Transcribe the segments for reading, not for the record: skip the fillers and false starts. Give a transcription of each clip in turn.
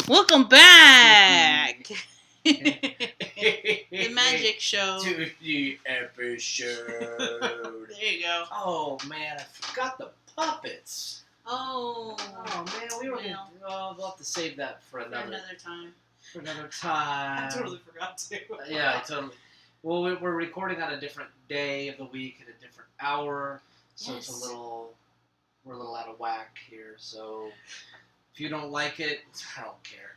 Welcome back. The magic show. To the episode. There you go. Oh man, I forgot the puppets. Oh Man, we'll have to save that for another time. For another time. I totally forgot to. Yeah, I totally. Well, we're recording on a different day of the week at a different hour, so Yes. we're a little out of whack here. So if you don't like it, I don't care.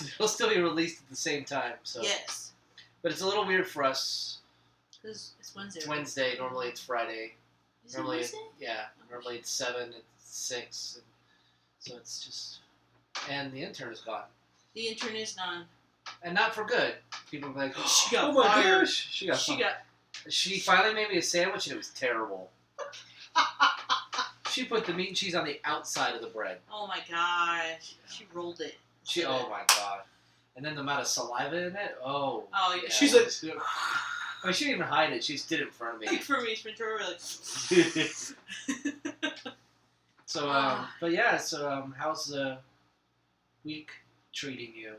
It'll still be released at the same time. So Yes. But it's a little weird for us. Because it's Wednesday. It's Wednesday. Normally it's Friday. Is it Wednesday? Yeah. Normally it's 7. It's 6. And so it's just. And the intern is gone. The intern is gone. And not for good. People are like, She got oh my fired. gosh. She finally made me a sandwich and it was terrible. She put the meat and cheese on the outside of the bread. Oh my gosh. She rolled it. Oh my god. And then the amount of saliva in it. Oh. Oh yeah. Yeah, She's it like. was- I mean, she didn't even hide it. She just did it in front of me. Like for me, Ventura, like. So, but yeah, so how's the week treating you?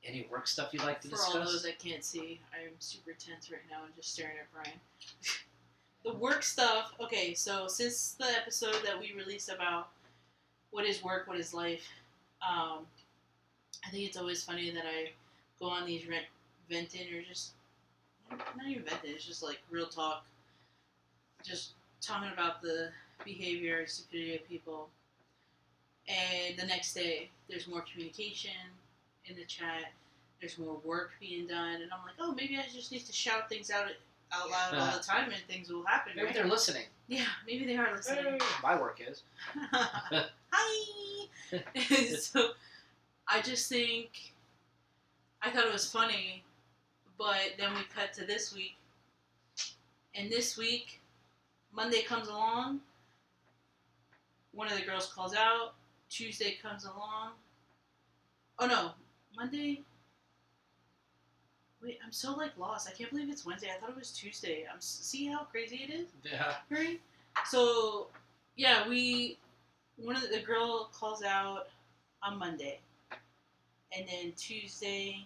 Any work stuff you'd like to For discuss? all those that can't see, I am super tense right now and just staring at Brian. The work stuff, okay, so since the episode that we released about what is work, what is life, I think it's always funny that I go on these venting or just, not even venting, it's just like real talk, just talking about the behavior, stupidity of people. And the next day, there's more communication in the chat. There's more work being done, and I'm like, oh, maybe I just need to shout things out loud all the time, and things will happen. Maybe right? they're listening. Yeah, maybe they are listening. Hey, my work is. Hi. So, I just think I thought it was funny, but then we cut to this week, and this week, Monday comes along. One of the girls calls out. Tuesday comes along. Oh no, Monday. Wait, I'm so like lost. I can't believe it's Wednesday. I thought it was Tuesday. See how crazy it is, Yeah. right? So, yeah, one of the girl calls out on Monday, and then Tuesday.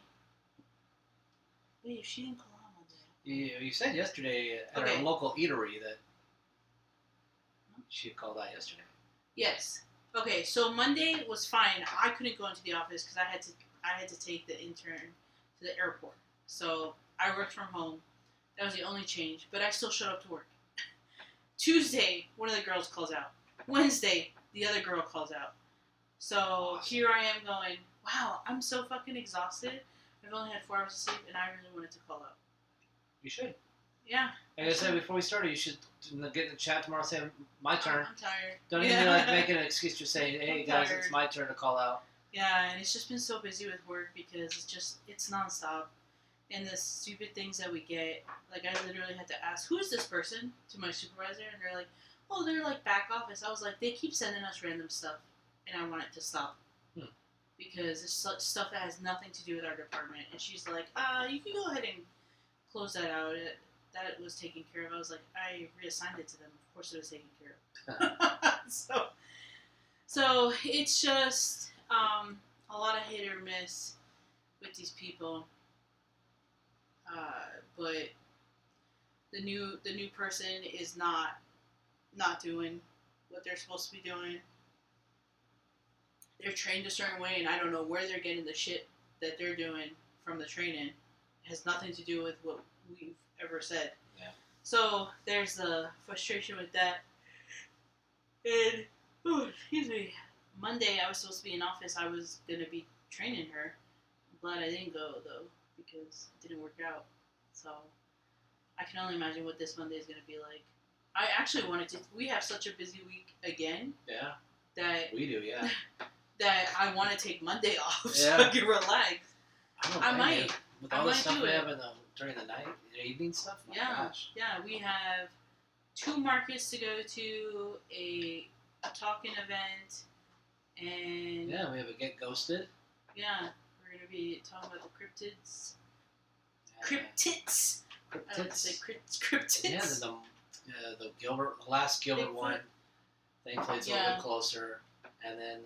Wait, she didn't call out Monday. You said yesterday at Okay. our local eatery that she had called out yesterday. Yes. Okay, so Monday was fine. I couldn't go into the office because I had to take the intern to the airport. So I worked from home. That was the only change, but I still showed up to work. Tuesday, one of the girls calls out. Wednesday, the other girl calls out. So here I am going, wow, I'm so fucking exhausted. I've only had 4 hours of sleep, and I really wanted to call out. You should. Yeah. Like I said before we started, you should get in the chat tomorrow and say, my turn. I'm tired. Don't even make an excuse. Just say, hey I'm guys, tired. it's my turn to call out. Yeah, and it's just been so busy with work because it's nonstop. And the stupid things that we get, like I literally had to ask, who is this person, to my supervisor, and they're like, oh, they're like back office. I was like, they keep sending us random stuff, and I want it to stop. Because it's stuff that has nothing to do with our department. And she's like, you can go ahead and close that out. That was taken care of. I was like, I reassigned it to them. Of course it was taken care of. So it's just a lot of hit or miss with these people. But the new person is not doing what they're supposed to be doing. They're trained a certain way, and I don't know where they're getting the shit that they're doing from the training. It has nothing to do with what we've ever said. Yeah. So there's the frustration with that. And excuse me. Monday I was supposed to be in office. I was gonna be training her. I'm glad I didn't go though, because it didn't work out. So I can only imagine what this Monday is gonna be like. I actually wanted to. We have such a busy week again. Yeah. That we do. Yeah. That I want to take Monday off so Yeah. I can relax. I might. With all the stuff we have during the night, the evening stuff. My gosh. Yeah. We have 2 markets to go to, a talking event, and Yeah, we have a Get Ghosted. yeah, we're gonna be talking about the cryptids. Yeah. Cryptids. I like to say cryptids. Yeah, the last Gilbert Bigfoot. one. Thankfully, it's a little bit closer. and then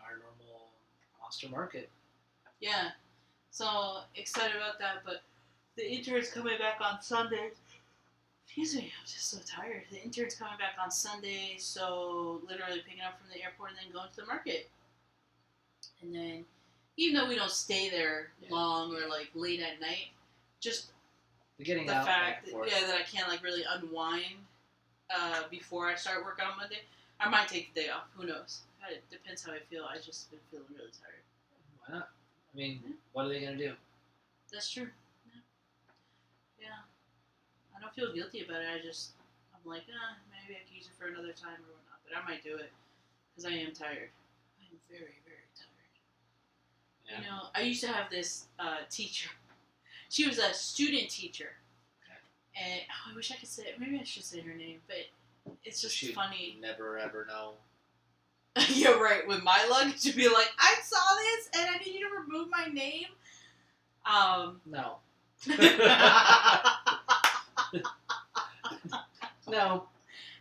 our normal monster market. Yeah. So excited about that, but the intern's coming back on Sunday. Excuse me, I'm just so tired. The intern's coming back on Sunday, so literally picking up from the airport and then going to the market. And then, even though we don't stay there long or like late at night, just the fact that I can't like really unwind before I start work on Monday. I might take the day off. Who knows? It depends how I feel. I just been feeling really tired. Why not? I mean, what are they gonna do? That's true. Yeah. I don't feel guilty about it. I'm like, maybe I can use it for another time or whatnot. But I might do it because I am tired. I'm very, very tired. Yeah. You know, I used to have this teacher. She was a student teacher. Okay. And I wish I could say it. Maybe I should say her name, but it's just funny. Never ever know. Yeah, right. With my luck, she'd be like, I saw this and I need you to remove my name. No. No.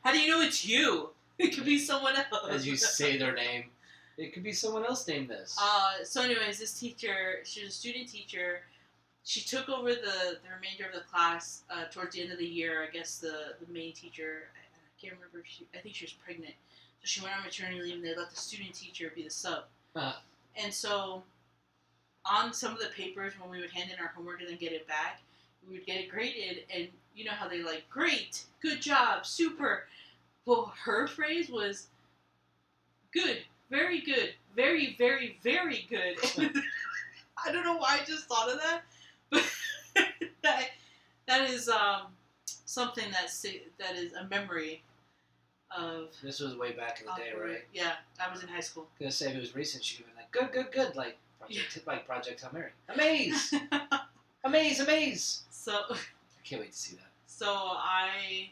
How do you know it's you? It could be someone else. As you say their name, it could be someone else named this. So anyways, this teacher, she was a student teacher. She took over the remainder of the class towards the end of the year. I guess the main teacher, I can't remember, I think she was pregnant. So she went on maternity leave and they let the student teacher be the sub. And so on some of the papers, when we would hand in our homework and then get it back, we would get it graded, and you know how they like, great, good job, super. Well, her phrase was, good, very good, very, very, very good. I don't know why I just thought of that, but that is something that is a memory of. This was way back in the day, right? Yeah, I was in high school. I was gonna say if it was recent, she'd have been like, good, good, good, like Project Hail Mary. Amaze! Amaze, amaze! So I can't wait to see that. So I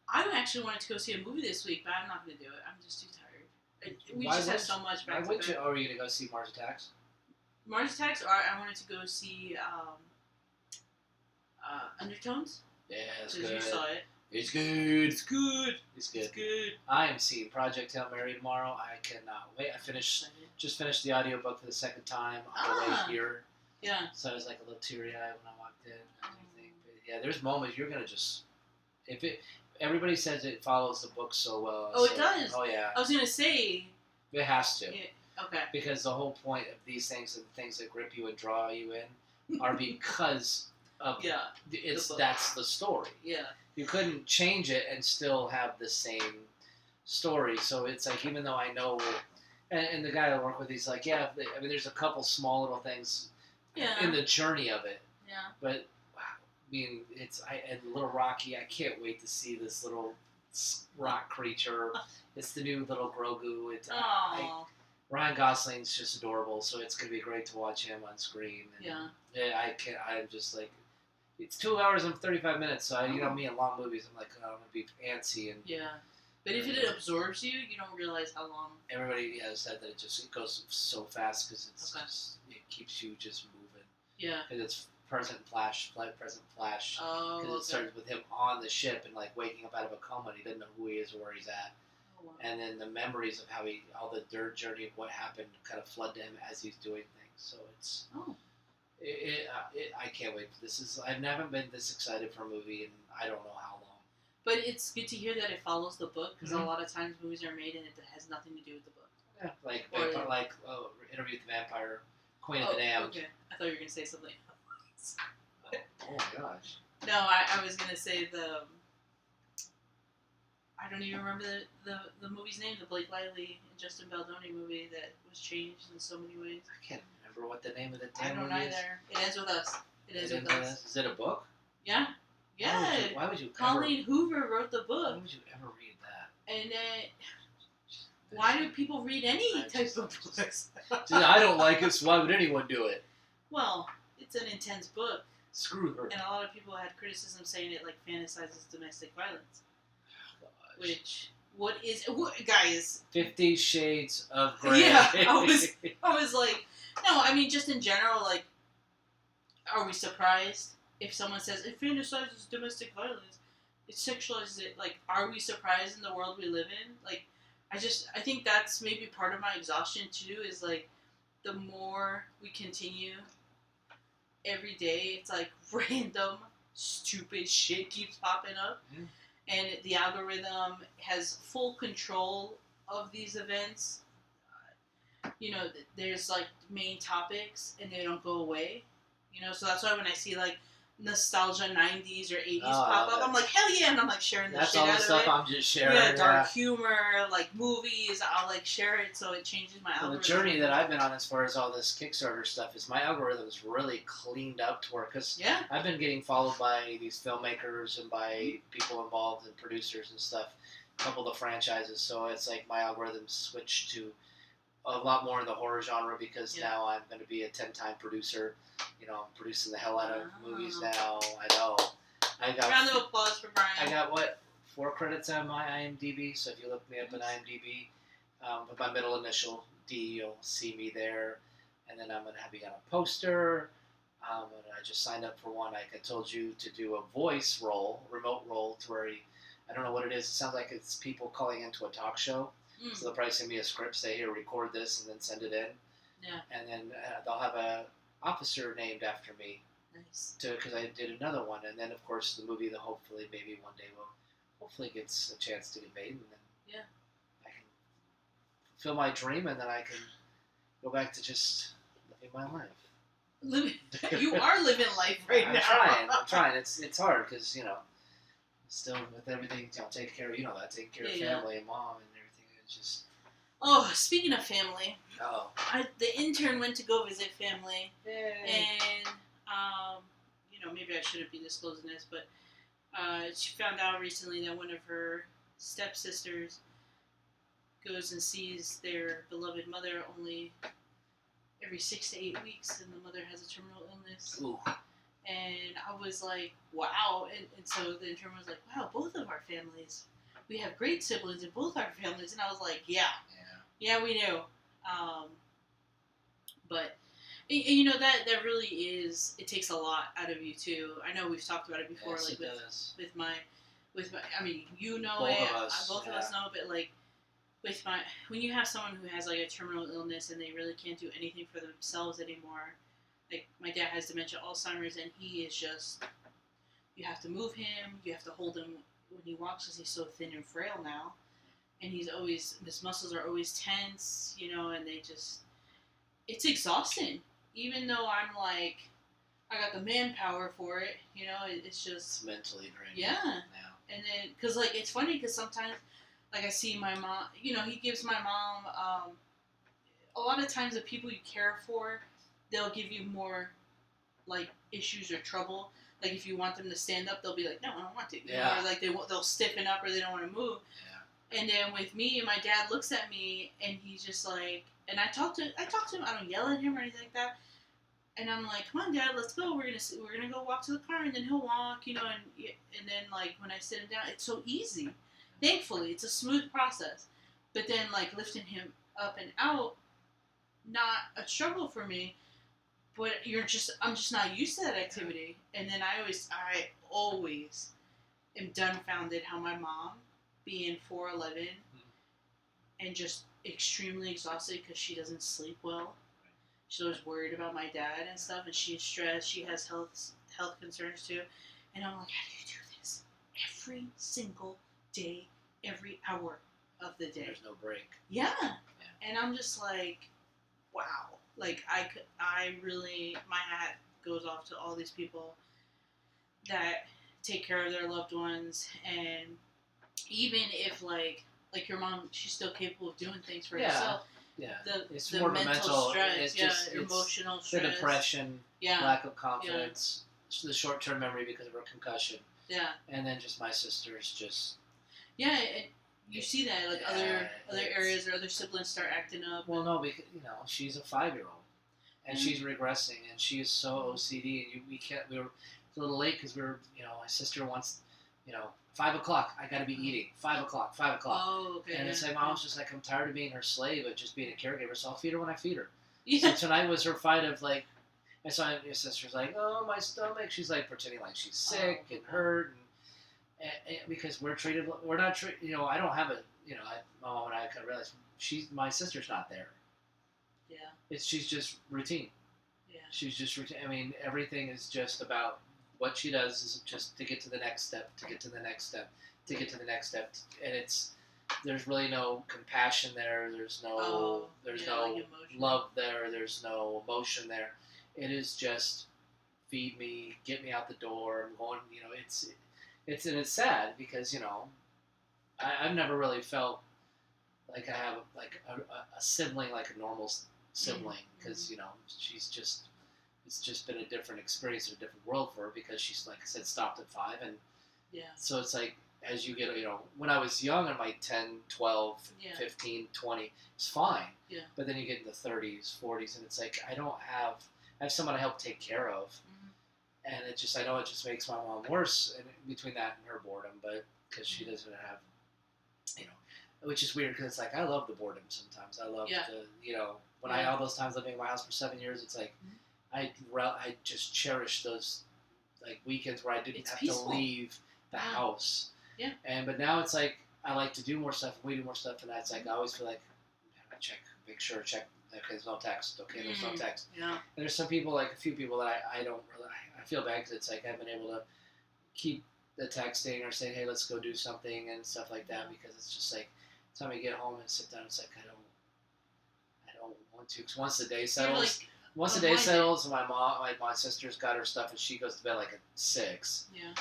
actually wanted to go see a movie this week, but I'm not going to do it. I'm just too tired. We just have so much back to back. Or are you going to go see Mars Attacks? Mars Attacks, or I wanted to go see Undertones. Yeah, it's good. You saw it. It's good. It's good. It's good. It's good. I am seeing Project Hail Mary tomorrow. I cannot wait. I just finished the audiobook for the second time on the way here. Yeah. So I was like a little teary-eyed when I walked in and everything. But yeah, there's moments you're gonna just everybody says it follows the book so well. Oh, it does. Oh yeah. I was gonna say. It has to. Yeah, okay. Because the whole point of these things and things that grip you and draw you in are because of that's the story. Yeah. You couldn't change it and still have the same story. So it's like, even though I know, and the guy I work with, he's like, yeah, I mean, there's a couple small little things in the journey of it. Yeah. But, wow, I mean, and Little Rocky, I can't wait to see this little rock creature. It's the new little Grogu. Ryan Gosling's just adorable, so it's going to be great to watch him on screen. And I'm just like, it's 2 hours and 35 minutes, so me and long movies, I'm like, I'm going to be antsy. And yeah. But if it absorbs you, you don't realize how long. Everybody has said that it goes so fast because it keeps you just moving. Yeah. Because it's present flash. Oh, because it starts with him on the ship and like waking up out of a coma and he doesn't know who he is or where he's at. Oh, wow. And then the memories of all the dirt journey of what happened kind of flood to him as he's doing things. So it's. Oh. I can't wait. I haven't been this excited for a movie in I don't know how long. But it's good to hear that it follows the book, because a lot of times movies are made and it has nothing to do with the book. Yeah, like Interview with the Vampire, Queen of the Damned. Okay, I thought you were going to say something else. Oh my gosh. No, I was going to say I don't even remember the movie's name, the Blake Lively and Justin Baldoni movie that was changed in so many ways. I can't remember what the name of the damn movie is. I don't either. It ends with us. It ends with us. Is it a book? Yeah. Yeah. Why would you Colleen Hoover wrote the book. Why would you ever read that? And why do people read any type of books? I don't like it, so why would anyone do it? Well, it's an intense book. Screw her. And a lot of people had criticism saying it like fantasizes domestic violence. Which, guys? 50 Shades of Grey. Yeah, I was like, no, I mean, just in general, like, are we surprised if someone says it fantasizes domestic violence, it sexualizes it? Like, are we surprised in the world we live in? Like, I think that's maybe part of my exhaustion too. Is like the more we continue every day, it's like random stupid shit keeps popping up, and the algorithm has full control of these events. There's like main topics and they don't go away. So that's why when I see like nostalgia 90s or 80s pop up, I'm like, hell yeah, and I'm like sharing the shit out of it. That's all the stuff I'm just sharing. Yeah, dark humor, like movies, I'll like share it so it changes my algorithm. The journey that I've been on as far as all this Kickstarter stuff is my algorithm's really cleaned up to where, because I've been getting followed by these filmmakers and by people involved and producers and stuff, a couple of the franchises, so it's like my algorithm's switched to a lot more in the horror genre because now I'm going to be a 10-time producer. I'm producing the hell out of movies now. I know. Round of applause for Brian. I got 4 credits on my IMDb. So if you look me up on IMDb, with my middle initial D, you'll see me there. And then I'm going to be on a poster. And I just signed up for one. Like I told you, to do a voice role, remote role, to where I don't know what it is. It sounds like it's people calling into a talk show. So they'll probably send me a script, say, here, record this, and then send it in. Yeah. And then they'll have a officer named after me. Nice. Because I did another one. And then, of course, the movie that hopefully maybe one day will hopefully gets a chance to get made. And then I can fulfill my dream, and then I can go back to just living my life. You are living life right now. I'm trying. It's hard because, still with everything, take care of, take care of family and mom and everything. Just speaking of family, the intern went to go visit family, and maybe I shouldn't be disclosing this, but she found out recently that one of her stepsisters goes and sees their beloved mother only every 6 to 8 weeks, and the mother has a terminal illness. Ooh. And I was like, wow, and so the intern was like, wow, both of our families. We have great siblings in both our families, and I was like, yeah, we knew. But that really is. It takes a lot out of you too. I know we've talked about it before, yes, like with my. I mean, both of us know, but like when you have someone who has like a terminal illness and they really can't do anything for themselves anymore. Like my dad has dementia, Alzheimer's, and he is just. You have to move him. You have to hold him when he walks because he's so thin and frail now, and his muscles are always tense, and it's exhausting. Even though I'm like, I got the manpower for it, it's just it's mentally draining. Yeah. Now. And then, cause like it's funny because sometimes, like I see my mom, he gives my mom. A lot of times the people you care for, they'll give you more, like issues or trouble. Like, if you want them to stand up, they'll be like, no, I don't want to. Or, like, they'll stiffen up or they don't want to move. Yeah. And then with me, my dad looks at me, and he's just like, and I talk to him. I don't yell at him or anything like that. And I'm like, come on, Dad, let's go. We're gonna go walk to the car, and then he'll walk, and then, like, when I sit him down, it's so easy. Thankfully, it's a smooth process. But then, like, lifting him up and out, not a struggle for me. But I'm just not used to that activity. And then I always am dumbfounded how my mom, being 4'11", and just extremely exhausted because she doesn't sleep well. She's always worried about my dad and stuff, and she's stressed. She has health concerns too. And I'm like, how do you do this every single day, every hour of the day? There's no break. Yeah. And I'm just like, wow. Like, I really, my hat goes off to all these people that take care of their loved ones, and even if, like your mom, she's still capable of doing things for herself. Yeah, it's the more mental stress, it's just emotional stress. The depression, lack of confidence, the short-term memory because of her concussion. Yeah. And then just my sister's just... Yeah, you see that, like, other areas or other siblings start acting up. Well, no, because, she's a 5-year-old, and she's regressing, and she is so OCD, and we were a little late because we were, my sister wants, 5 o'clock, I gotta be eating, 5 o'clock. Oh, okay. And it's like, Mom's just like, I'm tired of being her slave, of just being a caregiver, so I'll feed her when I feed her. Yeah. So tonight was her fight of, like, and so your sister's like, oh, my stomach, she's like pretending like she's sick and hurt, and because we're not treated, I don't have a, my mom and I kind of realized my sister's not there. Yeah. She's just routine. Yeah. She's just routine. I mean, everything is just about what she does is just to get to the next step, to get to the next step, to get to the next step, and there's really no compassion there. There's no like love there. There's no emotion there. It is just feed me, get me out the door. I'm going. It's sad because I've never really felt like I have a sibling, like a normal sibling, because it's just been a different experience, a different world for her, because she's, like I said, stopped at 5, and so it's like as you get, when I was young, in my 10, 12, 15, 20, it's fine, but then you get in the 30s, 40s, and it's like I have someone to help take care of, and I know it just makes my mom worse, and between that and her boredom, but because she doesn't have, which is weird, because it's like I love the boredom sometimes. I love when all those times living in my house for 7 years, it's like I just cherish those like weekends where I didn't have to leave the house. Yeah. But now it's like I like to do more stuff, and we do more stuff, and it's like I always feel like I check. Okay, there's no text. Okay, there's no text. Yeah. And there's some people, like a few people that I don't really. I feel bad because it's like I haven't been able to keep the texting or saying, hey, let's go do something and stuff like that, because it's just like time I get home and sit down, it's like I don't want to. Because once the day settles, and my sister's got her stuff, and she goes to bed like at 6. Yeah.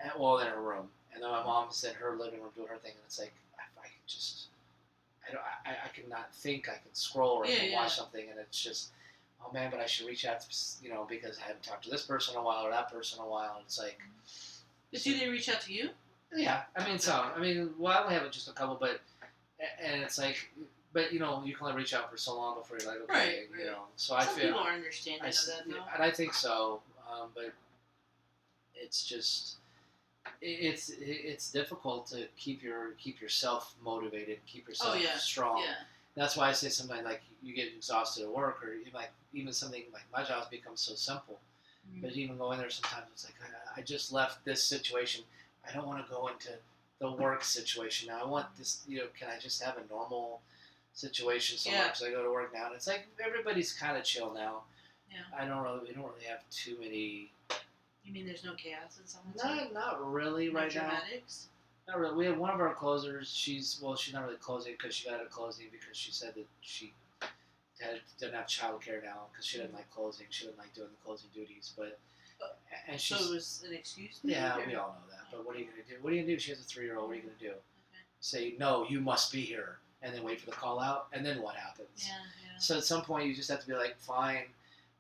In her room, and then my mom's in her living room doing her thing, and it's like I can just. I cannot think. I can scroll or I can watch something, and it's just, oh man! But I should reach out to because I haven't talked to this person in a while or that person in a while. And it's like, do they reach out to you? Yeah, I mean some. I only have just a couple, but and it's like, but you can only reach out for so long before you're like, okay, right. So I feel people are understanding of that, though. And I think so, but it's just. It's difficult to keep yourself motivated, keep yourself strong. Yeah. That's why I say sometimes like you get exhausted at work, or even something like my job becomes so simple. Mm-hmm. But even going there sometimes it's like I just left this situation. I don't want to go into the work situation now. I want this. Can I just have a normal situation somewhere? Because I go to work now, and it's like everybody's kind of chill now. Yeah. We don't really have too many. You mean there's no chaos in someone's Not really right dramatics? Now. Not really. We have one of our closers. She's not really closing because she got out of closing because she said that she didn't have childcare now because she didn't like closing. She didn't like doing the closing duties. But so it was an excuse. Yeah, we all know that. But what are you gonna do? What are you gonna do? She has a 3-year-old. What are you gonna do? Okay. Say no. You must be here, and then wait for the call out, and then what happens? Yeah. So at some point you just have to be like, fine.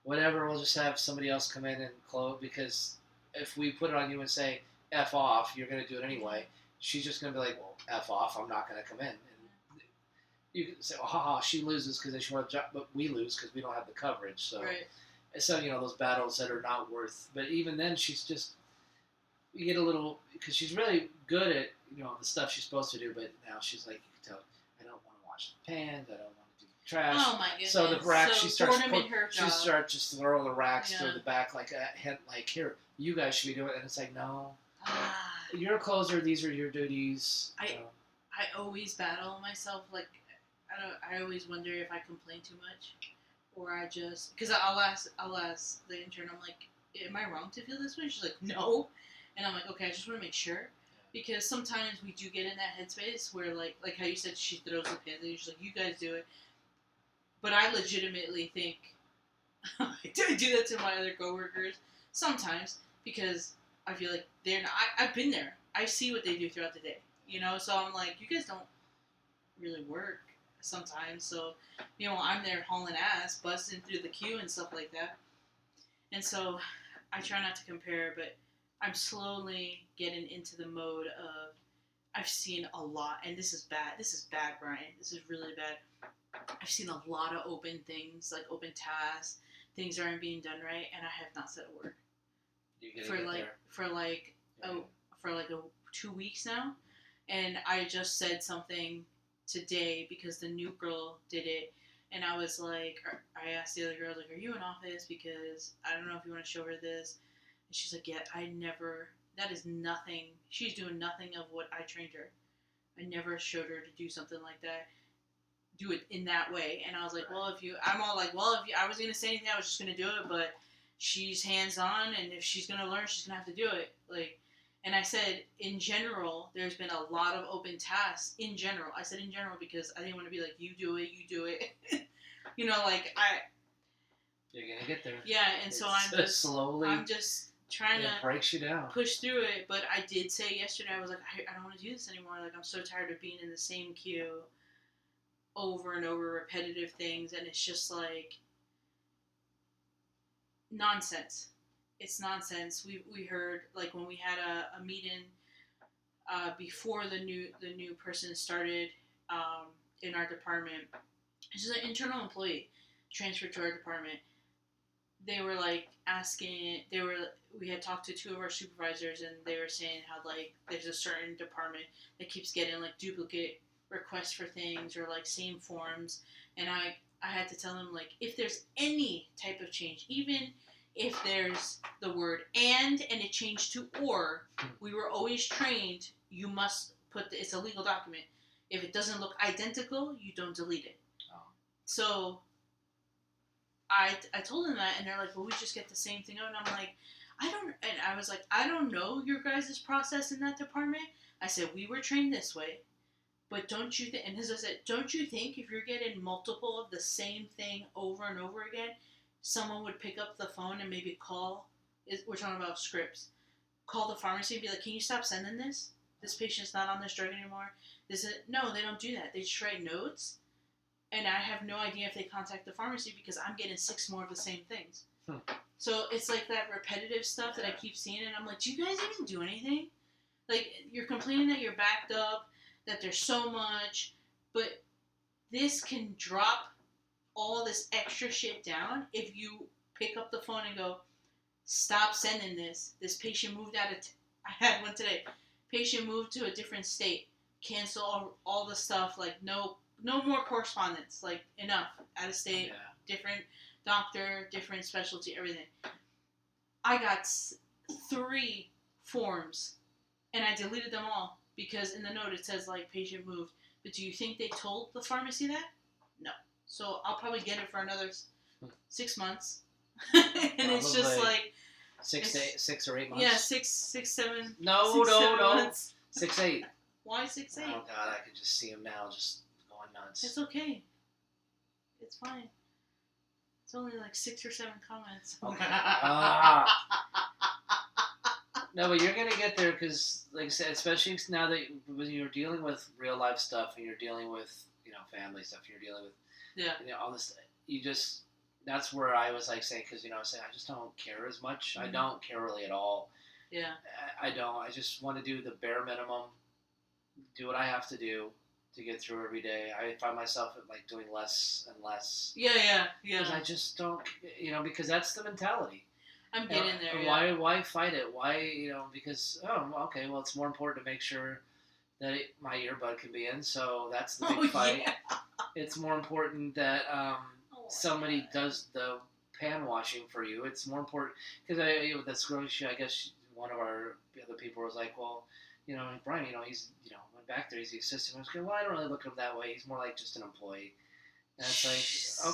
Whatever, we'll just have somebody else come in and close, because if we put it on you and say, F off, you're going to do it anyway, she's just going to be like, well, F off, I'm not going to come in. And you can say, oh, haha, she loses because then she wants a job, but we lose because we don't have the coverage. So, so those battles that are not worth, but even then she's just, you get a little, because she's really good at, the stuff she's supposed to do, but now she's like, you can tell, I don't want to wash the pans, I don't want trash. Oh my goodness! So the rack, she starts just throwing the racks through the back like here, you guys should be doing it, and it's like no, you're a closer. These are your duties. I always battle myself. Like I always wonder if I complain too much, or I just because I'll ask the intern. I'm like, am I wrong to feel this way? She's like, no, and I'm like, okay, I just want to make sure. Because sometimes we do get in that headspace where like how you said she throws the pans and she's like, you guys do it. But I legitimately think I do that to my other coworkers sometimes because I feel like they're not. I've been there. I see what they do throughout the day, So I'm like, you guys don't really work sometimes. So, I'm there hauling ass, busting through the queue and stuff like that. And so I try not to compare, but I'm slowly getting into the mode of I've seen a lot, and this is bad. This is bad, Brian. This is really bad. I've seen a lot of open things, like open tasks, things aren't being done right, and I have not said a word for 2 weeks now. And I just said something today because the new girl did it, and I was like, I asked the other girl, like, are you in office? Because I don't know if you want to show her this. And she's like, yeah, that is nothing. She's doing nothing of what I trained her. I never showed her to do something like that. Do it in that way. And I was like, well, if you, I was going to say anything, I was just going to do it, but she's hands-on, and if she's going to learn, she's going to have to do it. Like, and I said, in general, there's been a lot of open tasks in general. I said in general because I didn't want to be like, you do it. You know, like, you're going to get there. Yeah, and so I'm just trying to breaks you down. Push through it. But I did say yesterday, I was like, I don't want to do this anymore. Like, I'm so tired of being in the same queue over and over, repetitive things, and it's just like nonsense. It's nonsense. We heard, like, when we had a meeting before the new person started in our department. This is an internal employee transferred to our department. They were like asking. We had talked to two of our supervisors, and they were saying how, like, there's a certain department that keeps getting, like, duplicate requests for things or, like, same forms, and I had to tell them, like, if there's any type of change, even if there's the word and it changed to or, we were always trained, you must put it's a legal document. If it doesn't look identical, you don't delete it. Oh. So I told them that, and they're like, well, we just get the same thing out. And I'm like, I was like, I don't know your guys' process in that department. I said, we were trained this way, but don't you think, and as I said, don't you think if you're getting multiple of the same thing over and over again, someone would pick up the phone and maybe call, we're talking about scripts, call the pharmacy and be like, can you stop sending this? This patient's not on this drug anymore. No, they don't do that. They just write notes, and I have no idea if they contact the pharmacy because I'm getting 6 more of the same things. So it's like that repetitive stuff that I keep seeing, and I'm like, do you guys even do anything? Like, you're complaining that you're backed up, that there's so much, but this can drop all this extra shit down if you pick up the phone and go, stop sending this. This patient moved out of I had one today. Patient moved to a different state. Cancel all the stuff. Like, no more correspondence. Like, enough. Out of state, different doctor, different specialty, everything. I got 3 forms, and I deleted them all because in the note it says, like, patient moved. But do you think they told the pharmacy that? No. So I'll probably get it for another 6 months. And probably. It's just like 6 or 8 months. Yeah, 6, 7. No. Months. 6, 8. Why 6, 8? Oh God, I can just see him now, just going nuts. It's okay. It's fine. It's only like 6 or 7 comments. Okay. No, but you're gonna get there because, like I said, especially now that when you're dealing with real life stuff and you're dealing with family stuff, you're dealing with all this. That's where I was like saying, because I just don't care as much. Mm-hmm. I don't care really at all. Yeah. I don't. I just want to do the bare minimum, do what I have to do to get through every day. I find myself like doing less and less. Yeah. Because I just don't, because that's the mentality. I'm getting there. Why fight it? Why, because, okay, well, it's more important to make sure that my earbud can be in, so that's the big fight. Yeah. It's more important that somebody does the pan washing for you. It's more important, because that's grocery. I guess one of our other people was like, well, Brian, he's, went back there, he's the assistant. I was like, well, I don't really look at him that way. He's more like just an employee. And it's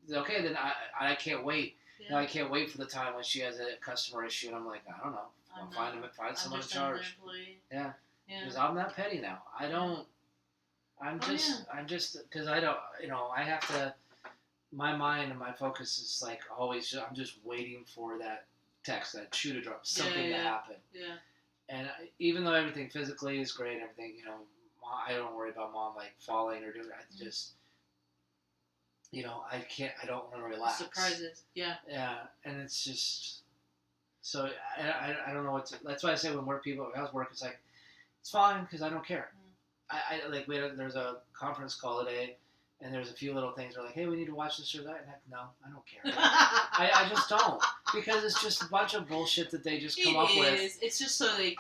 like, okay, then I can't wait. Yeah. I can't wait for the time when she has a customer issue, and I'm like, I don't know. I'll find someone in charge. Yeah. Because I'm that petty now. I don't. I'm just because I don't. I have to. My mind and my focus is like always. I'm just waiting for that text, that shoe to drop, something to happen. Yeah. And even though everything physically is great, everything I don't worry about mom like falling or doing. I just. I don't want to relax. Surprises, yeah. Yeah, and it's just, so, I don't know what to, that's why I say when people at work, it's like, it's fine, because I don't care. There's a conference call today, and there's a few little things that are like, hey, we need to watch this or that, and no, I don't care. I just don't, because it's just a bunch of bullshit that they just come up with. It's just so they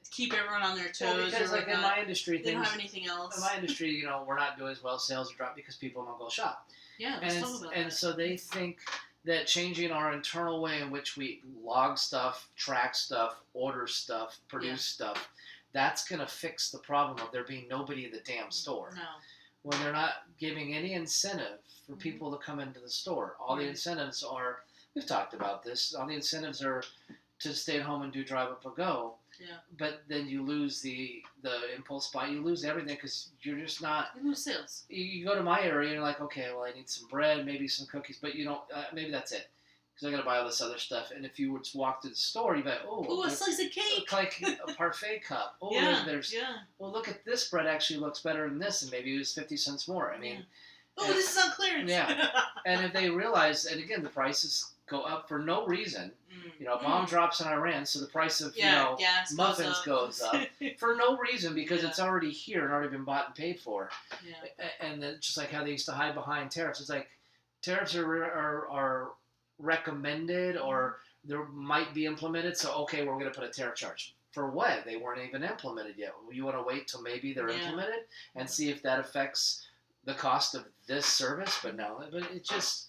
keep everyone on their toes. Well, because like in my industry, they don't have anything else. In my industry, we're not doing as well, sales are dropped because people don't go shop. Yeah, and so they think that changing our internal way in which we log stuff, track stuff, order stuff, produce stuff, that's going to fix the problem of there being nobody in the damn store. No. When they're not giving any incentive for people to come into the store. All the incentives are, we've talked about this, all the incentives are to stay at home and do drive up or go. Yeah. But then you lose the impulse buy. You lose everything because you're just not. You lose sales. You go to my area and you're like, okay, well, I need some bread, maybe some cookies, but you don't. Maybe that's it. Because I got to buy all this other stuff. And if you would walk through the store, you'd be like, oh, a slice of cake. Like a parfait cup. Oh, well, look at this bread actually looks better than this, and maybe it was 50 cents more. I mean. Oh, this is on clearance. Yeah. And if they realize, and again, the prices go up for no reason. A bomb drops in Iran, so the price of gas muffins goes up for no reason because it's already here and already been bought and paid for. Yeah. And then just like how they used to hide behind tariffs, it's like tariffs are recommended or they might be implemented. So okay, we're going to put a tariff charge. For what? They weren't even implemented yet. You want to wait till maybe they're implemented and see if that affects the cost of this service? But no, but it just.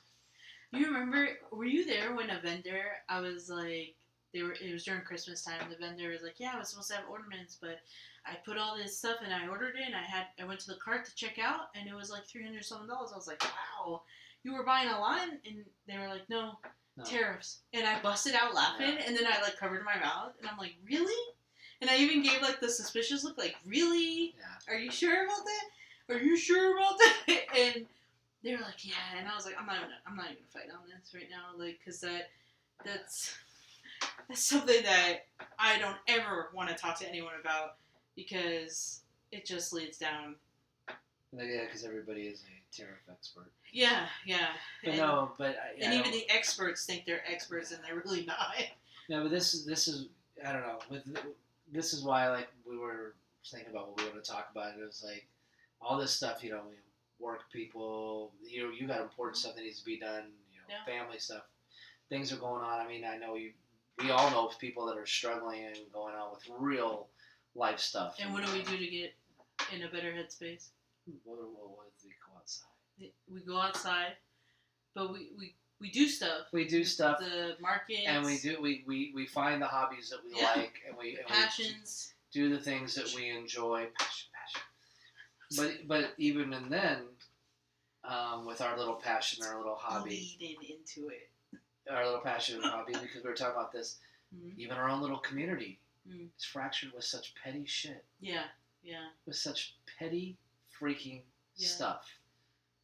You remember? Were you there when a vendor? I was like, it was during Christmas time. The vendor was like, "Yeah, I was supposed to have ornaments, but I put all this stuff and I ordered it. And I went to the cart to check out, and it was like $300 something. I was like, wow, you were buying a lot, and they were like, no. Tariffs. And I busted out laughing, and then I like covered my mouth, and I'm like, really? And I even gave like the suspicious look, like, really? Yeah. Are you sure about that? Are you sure about that? And they were like, yeah, and I was like, I'm not even gonna fight on this right now, like, cause that's something that I don't ever want to talk to anyone about because it just leads down. Yeah, because everybody is a tariff expert. Yeah. But even the experts think they're experts, and they're really not. No, but this is I don't know. This is why like we were thinking about what we want to talk about. It was like all this stuff, work people, you got important stuff that needs to be done, family stuff, things are going on. I mean, I know we all know people that are struggling and going on with real life stuff. And what do we do to get in a better headspace? What do we go outside? We go outside, but we do stuff. We do stuff. The markets. And we find the hobbies that we like, and we passions. We do the things that we enjoy. Passion. But even and then, with our little passion, our little hobby, leading into it, our little passion and hobby, because we were talking about this, even our own little community is fractured with such petty shit. Yeah. With such petty freaking stuff,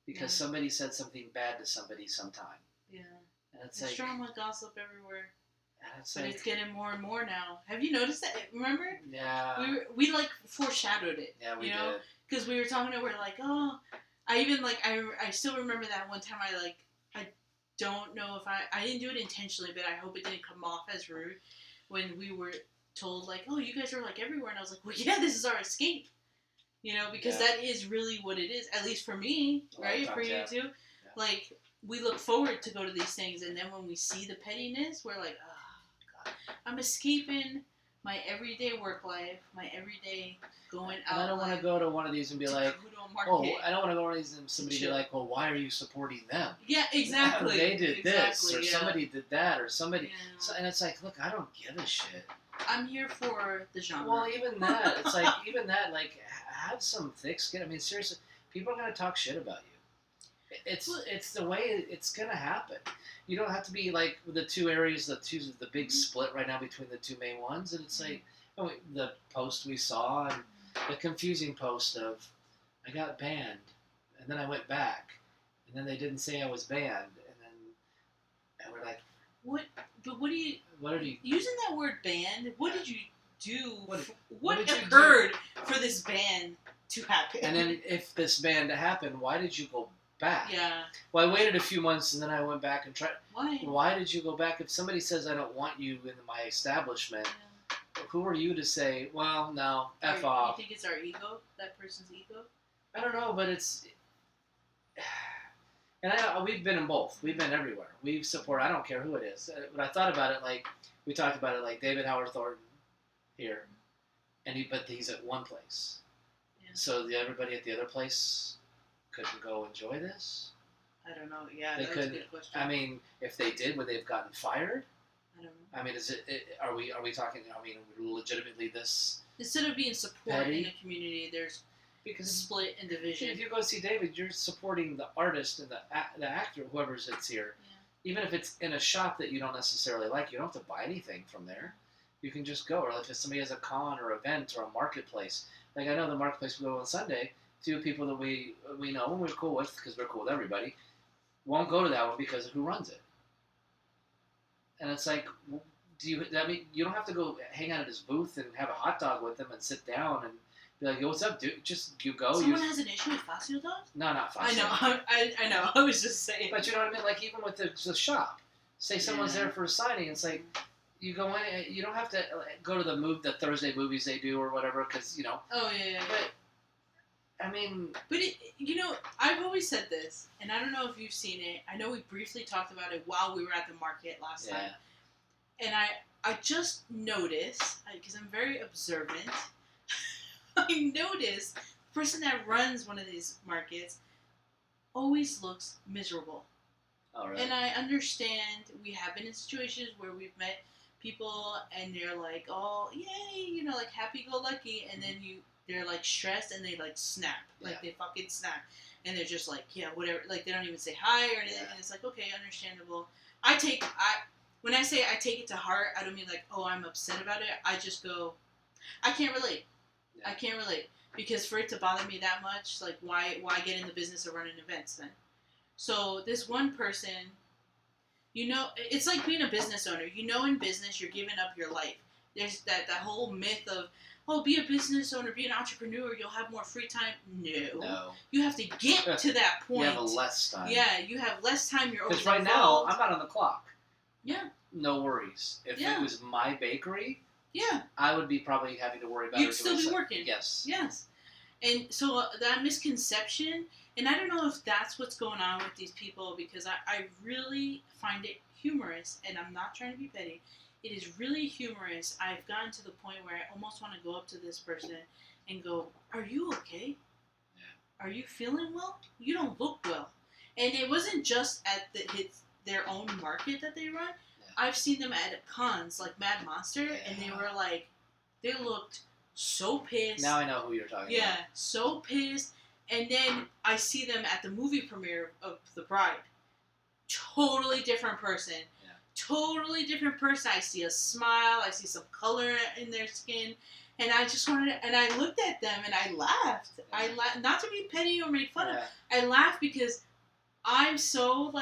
because somebody said something bad to somebody sometime. Yeah. And it's like drama, gossip everywhere. But it's getting more and more now. Have you noticed that? Remember? Yeah. We like foreshadowed it. Yeah, we did. Because we were talking to, we're like, oh, I even like, I still remember that one time I don't know if I didn't do it intentionally, but I hope it didn't come off as rude when we were told like, oh, you guys are like everywhere. And I was like, well, yeah, this is our escape. Because that is really what it is. At least for me, right? For you too. Yeah. Like, we look forward to go to these things. And then when we see the pettiness, we're like, oh, God, I'm escaping my everyday work life, my everyday going out. And I don't want to go to one of these and be like, oh, I don't want to go to one of these and somebody be like, well, why are you supporting them? Yeah, exactly. They did this, or somebody did that, or somebody. Yeah. So, and it's like, look, I don't give a shit. I'm here for the genre. Well, even that, it's like, have some thick skin. I mean, seriously, people are going to talk shit about you. It's the way it's going to happen. You don't have to be like the two areas, the big split right now between the two main ones. And it's like, the post we saw and the confusing post of, I got banned, and then I went back, and then they didn't say I was banned, and we're like, what? But what are you using that word banned? What did you do? What occurred for this ban to happen? And then if this ban to happen, why did you go back? Yeah. Well, I waited a few months and then I went back and tried. Why? Why did you go back? If somebody says I don't want you in my establishment, who are you to say, well, no, F off? You think it's our ego? That person's ego? I don't know, but it's... And we've been in both. We've been everywhere. We've supported, I don't care who it is. But I thought about it like, we talked about it like David Howard Thornton here. But he's at one place. Yeah. So everybody at the other place couldn't go enjoy this? I don't know. Yeah, that's a good question. I mean, if they did, would they have gotten fired? I don't know. I mean, are we talking, legitimately this Instead of being support in the community, there's because split and division. If you go see David, you're supporting the artist and the actor, whoever sits here. Yeah. Even if it's in a shop that you don't necessarily like, you don't have to buy anything from there. You can just go. Or if somebody has a con or event or a marketplace. Like I know the marketplace we go on Sunday, two people that we know and we're cool with, because we're cool with everybody, won't go to that one because of who runs it. And it's like, that mean you don't have to go hang out at his booth and have a hot dog with him and sit down and be like, yo, what's up, dude? Just you go. Someone has an issue with Facio dogs? No, not Facio. I know. I was just saying. But you know what I mean? Like even with the shop, say someone's there for a signing, it's like you go in. You don't have to go to the Thursday movies they do or whatever, because you know. Oh yeah. But I mean. But I've always said this, and I don't know if you've seen it. I know we briefly talked about it while we were at the market last time, and I just noticed, because I'm very observant. I noticed the person that runs one of these markets always looks miserable. Oh, really? And I understand we have been in situations where we've met people and they're like, oh, yay, like happy-go-lucky, and then they're like stressed and they like snap. Like they fucking snap. And they're just like, yeah, whatever. Like they don't even say hi or anything. And it's like, okay, understandable. When I say I take it to heart, I don't mean like, oh, I'm upset about it. I just go, I can't relate. I can't relate, because for it to bother me that much, like why get in the business of running events then? So this one person, it's like being a business owner. In business you're giving up your life. There's that whole myth of, oh, be a business owner, be an entrepreneur, you'll have more free time. No. You have to get to that point. You have less time. Yeah, you have less time. You're because right now I'm not on the clock. Yeah. No worries. If it was my bakery. Yeah. I would be probably having to worry about. You'd still be working. Yes. Yes. And so that misconception, and I don't know if that's what's going on with these people, because I really find it humorous, and I'm not trying to be petty. It is really humorous. I've gotten to the point where I almost want to go up to this person and go, are you okay? Yeah. Are you feeling well? You don't look well. And it wasn't just at their own market that they run. I've seen them at cons like Mad Monster, and they were like, they looked so pissed. Now I know who you're talking about. Yeah, so pissed. And then I see them at the movie premiere of The Bride. Totally different person. Yeah. Totally different person. I see a smile. I see some color in their skin. And I just and I looked at them and I laughed. Yeah. I laughed, not to be petty or make fun of. I laughed because I'm so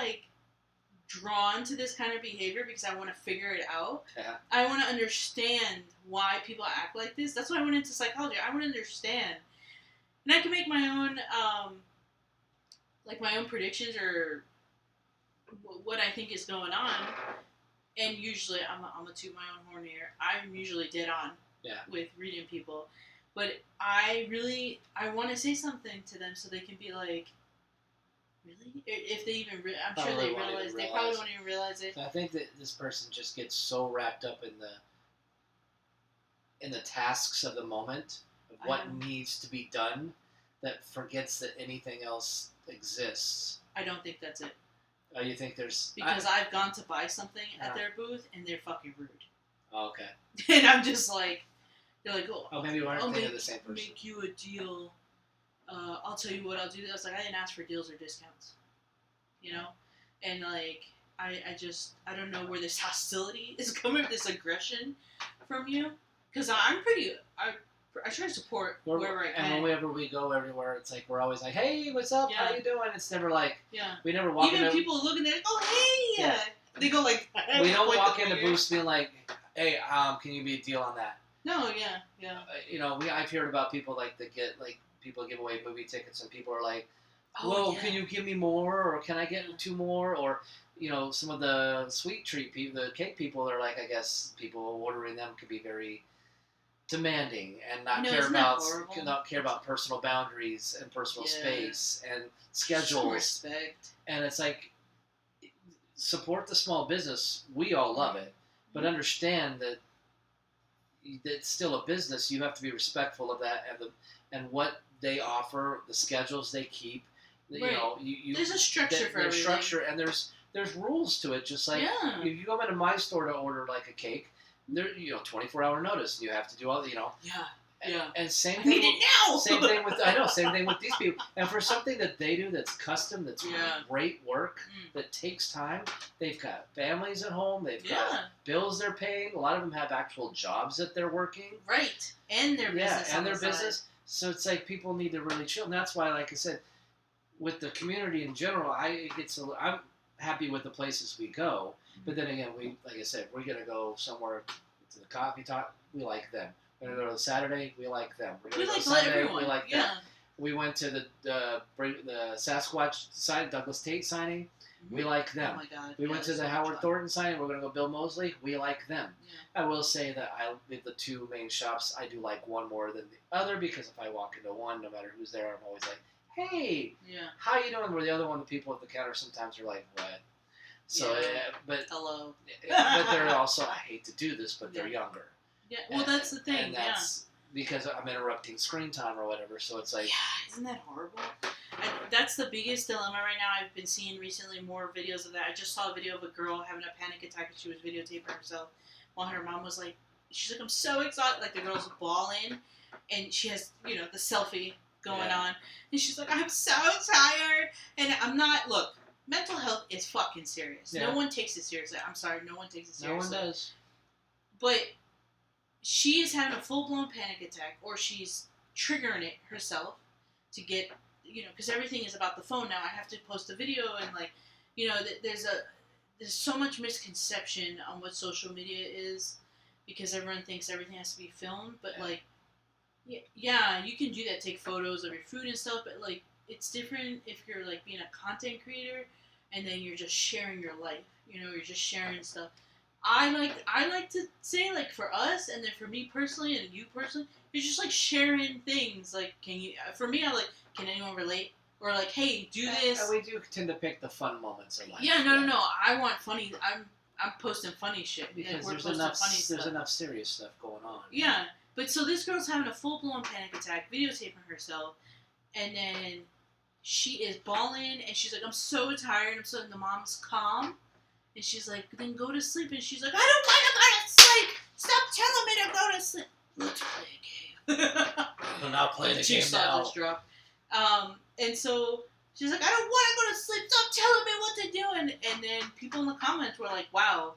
drawn to this kind of behavior, because I want to figure it out. Yeah. I want to understand why people act like this. That's why I went into psychology. I want to understand. And I can make my own, my own predictions or what I think is going on. And usually, I'm a toot my own horn here. I'm usually dead on with reading people. But I want to say something to them so they can be like, really? If they even, I'm sure they realize. They probably won't even realize it. So I think that this person just gets so wrapped up in the tasks of the moment, of what needs to be done, that forgets that anything else exists. I don't think that's it. Oh, you think there's... Because I've gone to buy something at their booth, and they're fucking rude. Oh, okay. And I'm just like... They're like, oh maybe we're thinking of the same person. Make you a deal. I'll tell you what I'll do. I was like, I didn't ask for deals or discounts. And I don't know where this hostility is coming, this aggression from you. Because I try to support wherever I can. And whenever we go everywhere, it's like, we're always like, hey, what's up? How you doing? It's never like, we never walk Even people looking at it, oh, hey! They go like... We don't walk into booths being like, hey, can you be a deal on that? No, yeah. I've heard about people that get, people give away movie tickets and people are like, can you give me more? Or can I get 2 more? Or, some of the sweet treat people, the cake people are like, I guess people ordering them could be very demanding and not care about personal boundaries and personal space and schedules. Respect. And it's like, support the small business. We all love it. But understand that it's still a business. You have to be respectful of that and what they offer, the schedules they keep. Right. There's a structure for everything. There's structure, and there's rules to it. Just like if you go into my store to order a cake, there 24-hour notice. You have to do all the And same I thing. need it now. Same thing with these people. And for something that they do that's custom, that's great work, that takes time. They've got families at home. They've got bills they're paying. A lot of them have actual jobs that they're working. Right, and their business. And their business. So it's like people need to really chill. And that's why, like I said, with the community in general, I'm happy with the places we go. But then again, like I said, we're gonna go somewhere to the coffee talk. We like them. We're gonna go to Saturday. We like them. We're gonna go to Sunday. Everyone. We like them. We went to the Sasquatch sign, Douglas Tate signing. Mm-hmm. We like them. Oh my God. We went to the Howard Thornton signing. We're gonna go Bill Mosley. We like them. Yeah. I will say that the two main shops, I do like one more than the other because if I walk into one, no matter who's there, I'm always like, "Hey, how you doing?" Where the other one, the people at the counter sometimes are like, "What?" So, but hello. But they're also, I hate to do this, but they're younger. Yeah, well, that's the thing. And that's because I'm interrupting screen time or whatever. So it's like, isn't that horrible? That's the biggest dilemma right now. I've been seeing recently more videos of that. I just saw a video of a girl having a panic attack and she was videotaping herself while her mom was like, she's like, I'm so excited. Like the girl's bawling, and she has the selfie going on, and she's like, I'm so tired, and I'm not. Look. Mental health is fucking serious. Yeah. No one takes it seriously. I'm sorry, no one takes it seriously. No one does. But she is having a full-blown panic attack, or she's triggering it herself to get, because everything is about the phone now. I have to post a video, and there's so much misconception on what social media is, because everyone thinks everything has to be filmed. But you can do that, take photos of your food and stuff, but it's different if you're being a content creator and then you're just sharing your life. You're just sharing stuff. I like to say for us, and then for me personally and you personally, you're just sharing things. For me, can anyone relate? Or hey, do this. We do tend to pick the fun moments in life. Yeah, no. I want funny. I'm posting funny shit because there's enough serious stuff going on. Yeah, but so this girl's having a full blown panic attack, videotaping herself, and then she is bawling, and she's like, I'm so tired. And the mom's calm, and she's like, then go to sleep. And she's like, I don't want to go to sleep. Stop telling me to go to sleep. Let's play a game. We're not playing a game now. Just dropped. And so she's like, I don't want to go to sleep. Stop telling me what to do. And then people in the comments were like, wow,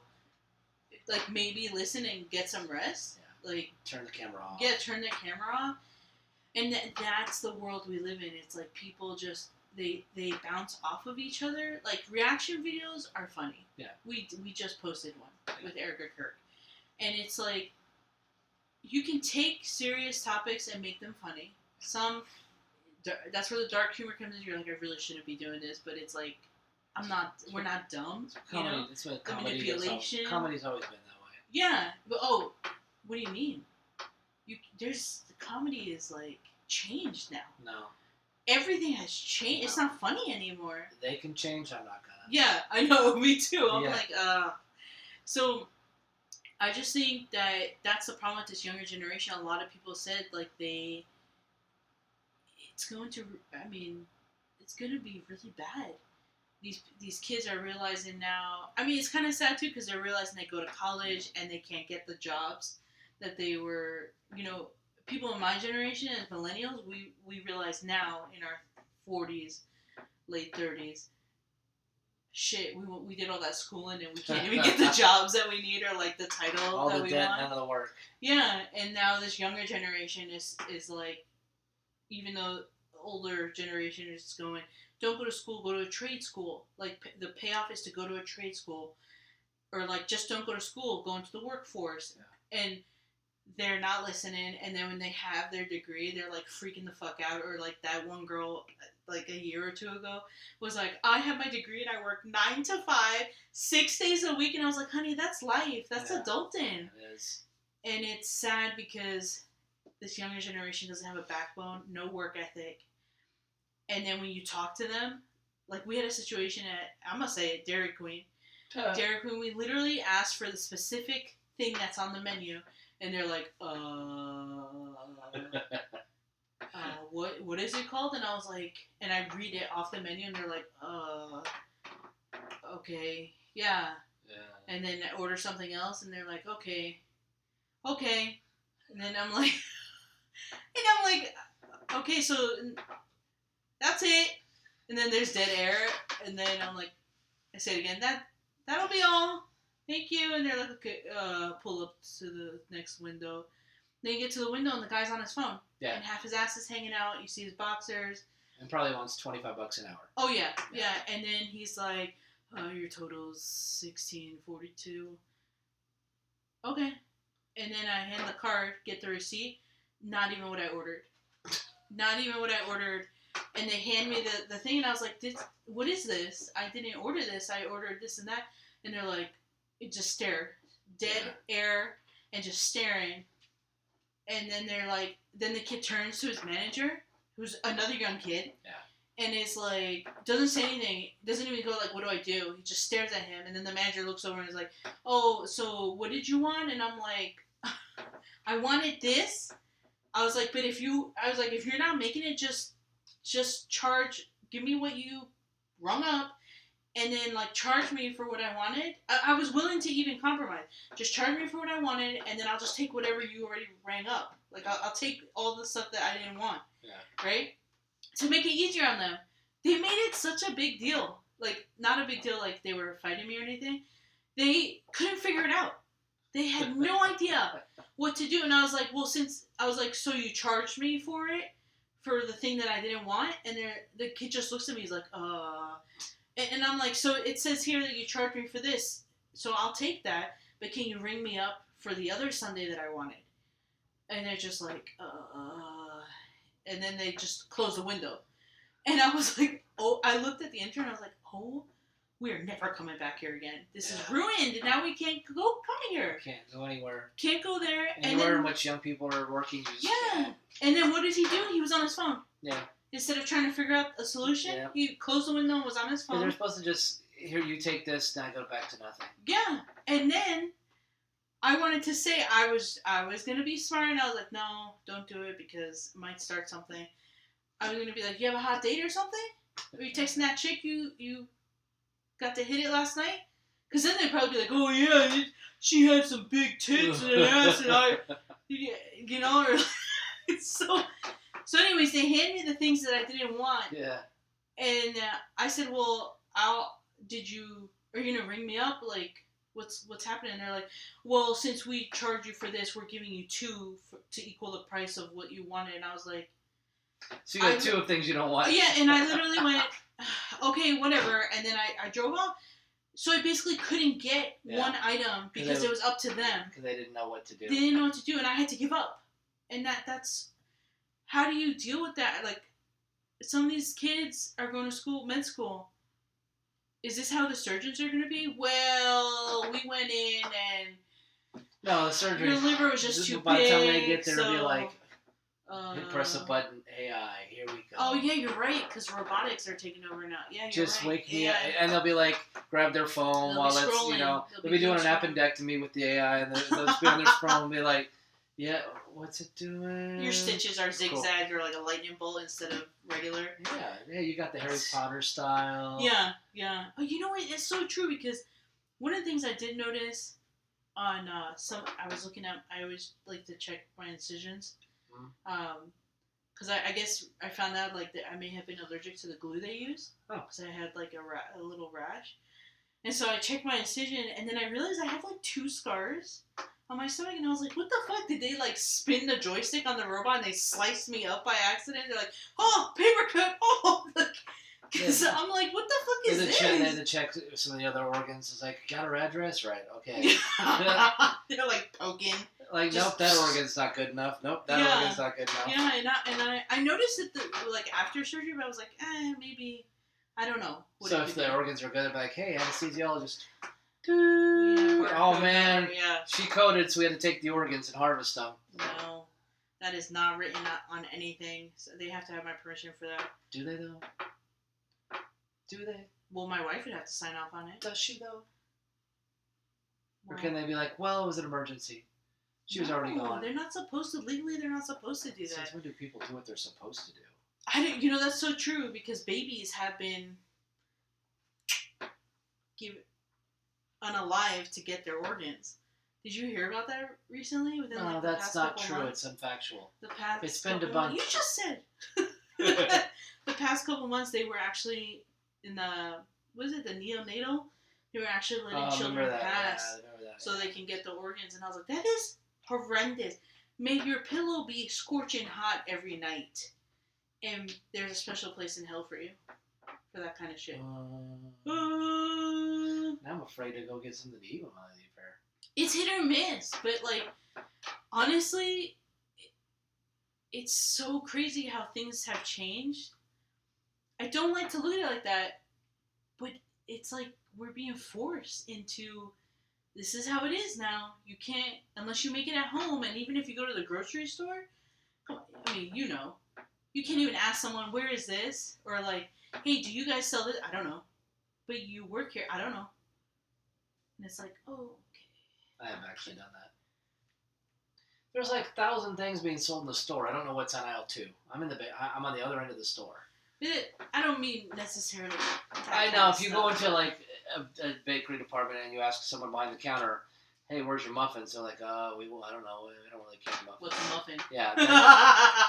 maybe listen and get some rest. Yeah. Turn the camera off. Yeah, turn the camera off. And that's the world we live in. It's people just, they bounce off of each other. Reaction videos are funny. Yeah. We just posted one with Erica Kirk. And it's you can take serious topics and make them funny. That's where the dark humor comes in. You're like, I really shouldn't be doing this, but it's we're not dumb. Comedy, that's what the manipulation. Comedy's always been that way. Yeah, but what do you mean? The comedy is changed now. No. Everything has changed. No. It's not funny anymore. They can change. I'm not gonna. Yeah, I know. Me too. I'm So I just think that's the problem with this younger generation. A lot of people said it's going to be really bad. These kids are realizing now. I mean, it's kind of sad too because they're realizing they go to college and they can't get the jobs that they were. People in my generation as millennials, we realize now in our 40s, late 30s. Shit, we did all that schooling and we can't even get the jobs that we need or the title all that the we debt, want. None of the work. Yeah, and now this younger generation is even though the older generation is going, don't go to school, go to a trade school. The payoff is to go to a trade school, or just don't go to school, go into the workforce. Yeah. And they're not listening, and then when they have their degree, they're freaking the fuck out. Or that one girl a year or two ago was I have my degree and I work 9 to 5, 6 days a week, and I was like, honey, that's life, that's adulting. It is. And it's sad because this younger generation doesn't have a backbone, no work ethic, and then when you talk to them, we had a situation I'm gonna say it, Dairy Queen. Dairy Queen, we literally asked for the specific thing that's on the menu. And they're like, what is it called? And I was like, and I read it off the menu, and they're like, okay, yeah. And then I order something else, and they're like, okay. And then I'm like, And I'm like, okay, so that's it. And then there's dead air. And then I'm like, I say it again, that'll be all. Thank you. And they're like, okay, pull up to the next window. Then you get to the window and the guy's on his phone. Yeah. And half his ass is hanging out. You see his boxers. And probably wants $25 an hour. Oh, yeah. And then he's like, your total's $16.42. Okay. And then I hand the card, get the receipt. Not even what I ordered. Not even what I ordered. And they hand me the thing, and I was like, what is this? I didn't order this. I ordered this and that. And they're like, it just stared. Dead air and just staring. And then they're like, then the kid turns to his manager, who's another young kid. Yeah. And is like, doesn't say anything. Doesn't even go like, what do I do? He just stares at him. And then the manager looks over and is like, oh, so what did you want? And I'm like, I wanted this. I was like, if you're not making it, just charge, give me what you rung up, and then, like, charge me for what I wanted. I was willing to even compromise. Just charge me for what I wanted, and then I'll just take whatever you already rang up. Like, I'll take all the stuff that I didn't want. Yeah. Right? To make it easier on them. They made it such a big deal. Like, not a big deal like they were fighting me or anything. They couldn't figure it out. They had no idea what to do. And I was like, so you charged me for it? For the thing that I didn't want? And the kid just looks at me, he's like, And I'm like, so it says here that you charged me for this, so I'll take that, but can you ring me up for the other Sunday that I wanted? And they're just like, and then they just close the window. And I was like, I looked at the intern, I was like, we are never coming back here again. This is ruined, and now we can't come here. Can't go anywhere. Can't go there. Anywhere in which young people are working, you just can't. And then what did he do? He was on his phone. Yeah. Instead of trying to figure out a solution, he closed the window and was on his phone. They're supposed to just, here, you take this, now go back to nothing. Yeah. And then I wanted to say I was going to be smart, and I was like, no, don't do it because it might start something. I was going to be like, you have a hot date or something? Are you texting that chick you got to hit it last night? Because then they'd probably be like, oh, yeah, she had some big tits and an ass, and or So anyways, they hand me the things that I didn't want. Yeah. And I said, well, are you going to ring me up? Like, what's happening? And they're like, well, since we charge you for this, we're giving you 2 to equal the price of what you wanted. And I was like... So you got 2 of things you don't want. Yeah, and I literally went, okay, whatever. And then I drove off. So I basically couldn't get one item because it was up to them. Because they didn't know what to do. They didn't know what to do, and I had to give up. And that's... How do you deal with that? Like, some of these kids are going to med school. Is this how the surgeons are going to be? Well, we went in and... No, the surgery... Your liver was just too big. By the time they get there, it'll be like, press a button, AI, here we go. Oh, yeah, you're right, because robotics are taking over now. Yeah, you're just right. Wake me up. And they'll be like, grab their phone while it's, they'll be doing an appendectomy with the AI, and they'll just be on their phone and be like, yeah, what's it doing? Your stitches are zigzag or like a lightning bolt instead of regular. Yeah, you got the Harry Potter style. Yeah. Oh, you know what? It's so true because one of the things I did notice on I always like to check my incisions. Because I guess I found out like that I may have been allergic to the glue they use. Because I had like a little rash. And so I checked my incision and then I realized I have like 2 scars on my stomach, and I was like, what the fuck? Did they, like, spin the joystick on the robot and they sliced me up by accident? They're like, oh, paper cut, oh! Because I'm like, what the fuck is this? They had to check some of the other organs. It's like, got our address? Right, okay. They're, like, poking. Like, nope, that organ's not good enough. Nope, that organ's not good enough. Yeah, and I noticed it, like, after surgery, but I was like, maybe, I don't know. So if the organs are good, I'd be like, hey, anesthesiologist... oh man, she coded, so we had to take the organs and harvest them. No, that is not written on anything. So they have to have my permission for that. Do they though? Do they? Well, my wife would have to sign off on it. Does she though? Or can they be like, well, it was an emergency. She was already gone. They're not supposed to. Legally, they're not supposed to do that. Since when do people do what they're supposed to do? That's so true because babies have been unalive to get their organs. Did you hear about that recently? Within No, like the that's past not couple true. months? It's unfactual. The past It's been couple debunked. months. You just said. The past couple months, they were actually in the the neonatal? They were actually letting children pass so they can get the organs, and I was like, that is horrendous. May your pillow be scorching hot every night, and there's a special place in hell for you for that kind of shit. Now I'm afraid to go get something to eat when I leave here. It's hit or miss, but like honestly, it's so crazy how things have changed. I don't like to look at it like that, but it's like we're being forced into this is how it is now. You can't, unless you make it at home, and even if you go to the grocery store, I mean, you know, you can't even ask someone, where is this? Or like, hey, do you guys sell this? I don't know. But you work here. I don't know. And it's like, oh, okay. I haven't actually done that. There's like 1,000 things being sold in the store. I don't know what's on aisle 2. I'm on the other end of the store. I don't mean necessarily. I know if you go into like a bakery department and you ask someone behind the counter, "Hey, where's your muffins?" They're like, I don't know. We don't really care muffins." What's a muffin? Yeah,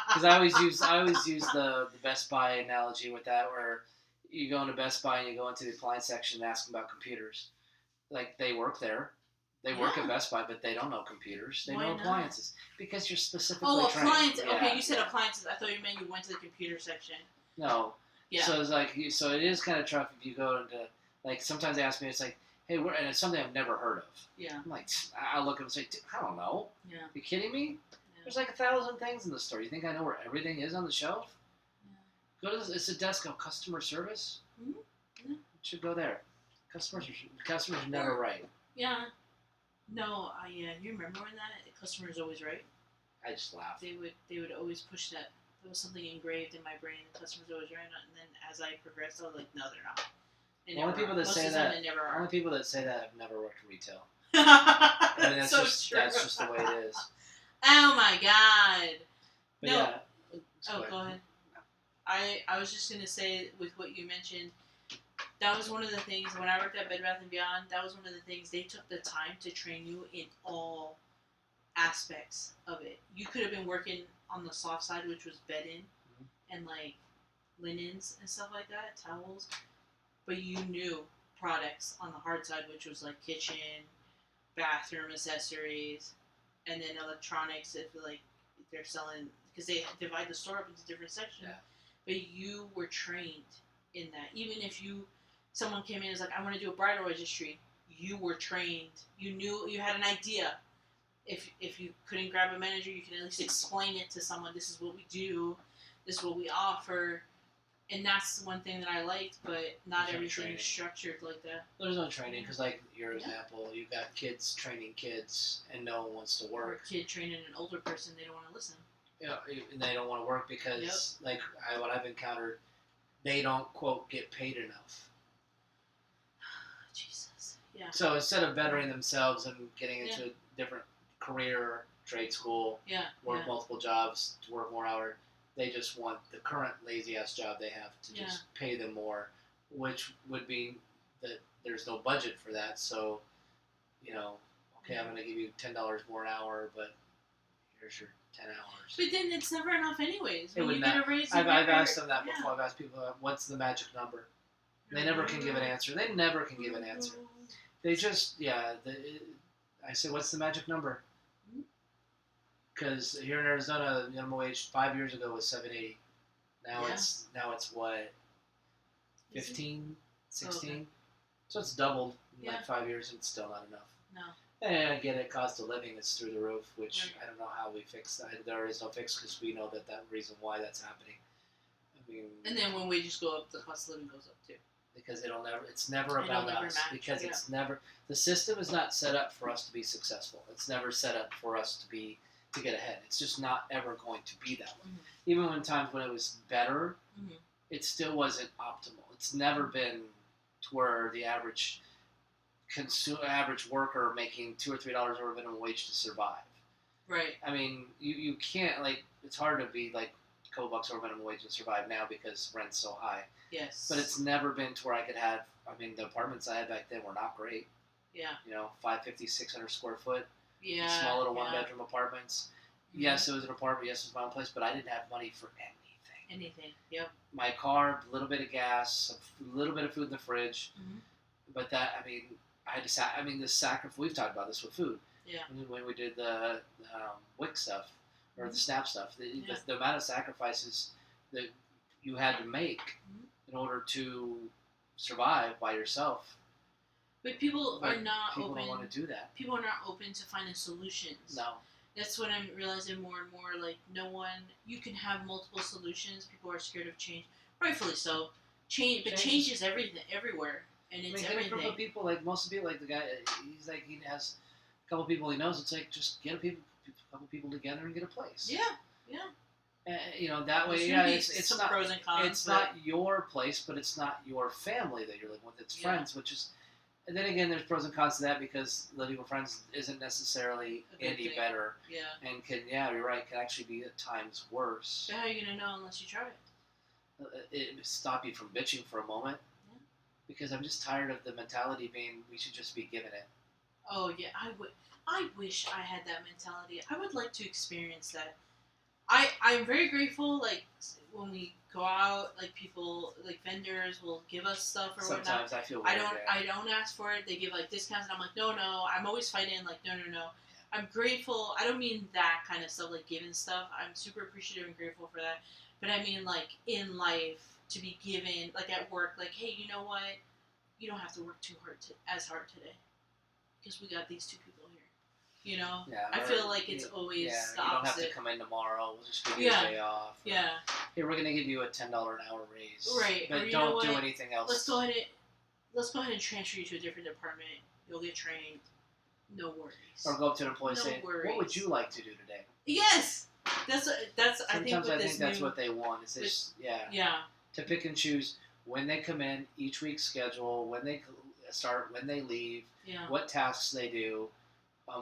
because I always use the Best Buy analogy with that, where you go into Best Buy and you go into the appliance section and ask them about computers. Like they work there. They work at Best Buy, but they don't know computers. They know appliances. Because you're specifically trained. Appliances. Yeah. Okay, you said appliances. I thought you meant you went to the computer section. No. Yeah. So it's like, so it is kind of tough if you go into, like, sometimes they ask me, it's like, hey, and it's something I've never heard of. Yeah. I'm like, I look at them and say, I don't know. Yeah. You kidding me? Yeah. There's like 1,000 things in the store. You think I know where everything is on the shelf? Yeah. Go to it's a desk of customer service. Mm-hmm. Yeah. You should go there. Customers are never right. Yeah. No, you remember when that customer is always right? I just laugh. They would always push that. There was something engraved in my brain. The customer's always right, and then as I progressed, I was like, no, they're not. Only people that say that have never worked retail. I mean, that's so true. That's just the way it is. Oh my god. But no. Yeah. Go ahead. I was just gonna say with what you mentioned. That was one of the things when I worked at Bed Bath & Beyond. That was one of the things they took the time to train you in all aspects of it. You could have been working on the soft side, which was bedding and like linens and stuff like that, towels, but you knew products on the hard side, which was like kitchen, bathroom accessories, and then electronics. If they're selling, because they divide the store up into different sections, but you were trained in that. Even if someone came in and was like, I want to do a bridal registry, you were trained. You knew, you had an idea. If you couldn't grab a manager, you can at least explain it to someone. This is what we do. This is what we offer. And that's one thing that I liked, but not everything is structured like that. There's no training, because like your example, you've got kids training kids, and no one wants to work. Or a kid training an older person, they don't want to listen. Yeah, and they don't want to work because, what I've encountered, they don't, quote, get paid enough. Jesus. Yeah. So instead of bettering themselves and getting into a different career, trade school, work multiple jobs, to work more hours, they just want the current lazy-ass job they have to just pay them more, which would mean that there's no budget for that. So, okay, I'm going to give you $10 more an hour, but here's your 10 hours. But then it's never enough anyways. It would not. I've asked them that before. I've asked people, what's the magic number? They never can give an answer. They never can give an answer. They just, I say, what's the magic number? Because here in Arizona, minimum wage 5 years ago was $7.80. Now it's what, 15, 16? Okay. So it's doubled in like 5 years, and it's still not enough. No. And I get it, cost of living is through the roof, which I don't know how we fix that. There is no fix, because we know that reason why that's happening. I mean, and then when wages go up, the cost of living goes up too. Because it's never about us. Because it's never, the system is not set up for us to be successful. It's never set up for us to get ahead. It's just not ever going to be that way. Mm-hmm. Even when times when it was better, it still wasn't optimal. It's never been to where the average worker making $2 or $3 over minimum wage to survive. Right. I mean, you can't, it's hard to be a couple bucks over minimum wage to survive now because rent's so high. Yes. But it's never been to where I could have, the apartments I had back then were not great. Yeah. 550, 600 square foot. Yeah. Small little one-bedroom apartments. Mm-hmm. Yes, it was an apartment. Yes, it was my own place, but I didn't have money for anything. Anything. Yep. My car, a little bit of gas, a little bit of food in the fridge. Mm-hmm. But that, I mean, I had to. The sacrifice. We've talked about this with food. Yeah. When we did the WIC stuff or the SNAP stuff, the amount of sacrifices that you had to make in order to survive by yourself. But people are not open. People don't want to do that. People are not open to finding solutions. No. That's what I'm realizing more and more. Like, you can have multiple solutions. People are scared of change. Rightfully so. Change is everything, everywhere. And it's everything. A group of people, like most of the people, like the guy, he's like, he has a couple people he knows. It's like, just get a couple people together and get a place. Yeah, yeah. That way, it's not pros and cons. It's not your place, but it's not your family that you're living with. It's friends, which is. And then again, there's pros and cons to that because living with friends isn't necessarily any better. Yeah. And you're right, can actually be at times worse. But how are you going to know unless you try it? It stop you from bitching for a moment. Yeah. Because I'm just tired of the mentality being we should just be given it. Oh, yeah. I wish I had that mentality. I would like to experience that. I'm very grateful, like, when we go out, like, people, like, vendors will give us stuff or whatnot. Sometimes I feel weird. I don't ask for it. They give, like, discounts, and I'm like, no. I'm always fighting, like, no. Yeah. I'm grateful. I don't mean that kind of stuff, like, giving stuff. I'm super appreciative and grateful for that. But I mean, like, in life, to be given, like, at work, like, hey, you know what? You don't have to work as hard today. Because we got these two people here. You know? Yeah, I feel like it's always the opposite. You don't have to come in tomorrow. We'll just give you a day off. Yeah. Here, we're going to give you a $10 an hour raise. Right. But don't do anything else. Let's go ahead and transfer you to a different department. You'll get trained. No worries. Or go up to an employee and say, what would you like to do today? Yes! That's Sometimes I think that's what they want. Is this, to pick and choose when they come in, each week's schedule, when they start, when they leave, what tasks they do,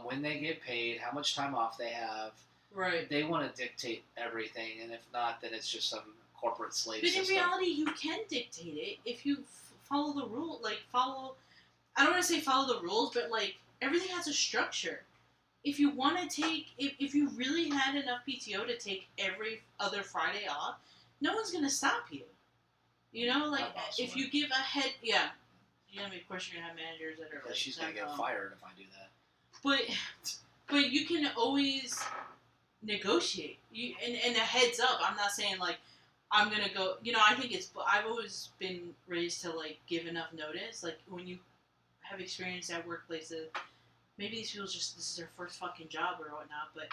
when they get paid, how much time off they have. Right. They want to dictate everything, and if not, then it's just some corporate slave system. But in reality, you can dictate it if you follow the rule. Like, I don't want to say follow the rules, but, like, everything has a structure. If you want to take, if you really had enough PTO to take every other Friday off, no one's going to stop you. You know, like, if you give a head, you know, of course you're going to have managers that are like, she's going to get fired if I do that. But you can always negotiate. And a heads up, I'm not saying, like, I'm going to go, you know, I've always been raised to, like, give enough notice. Like, when you have experience at workplaces, maybe these people this is their first fucking job or whatnot, but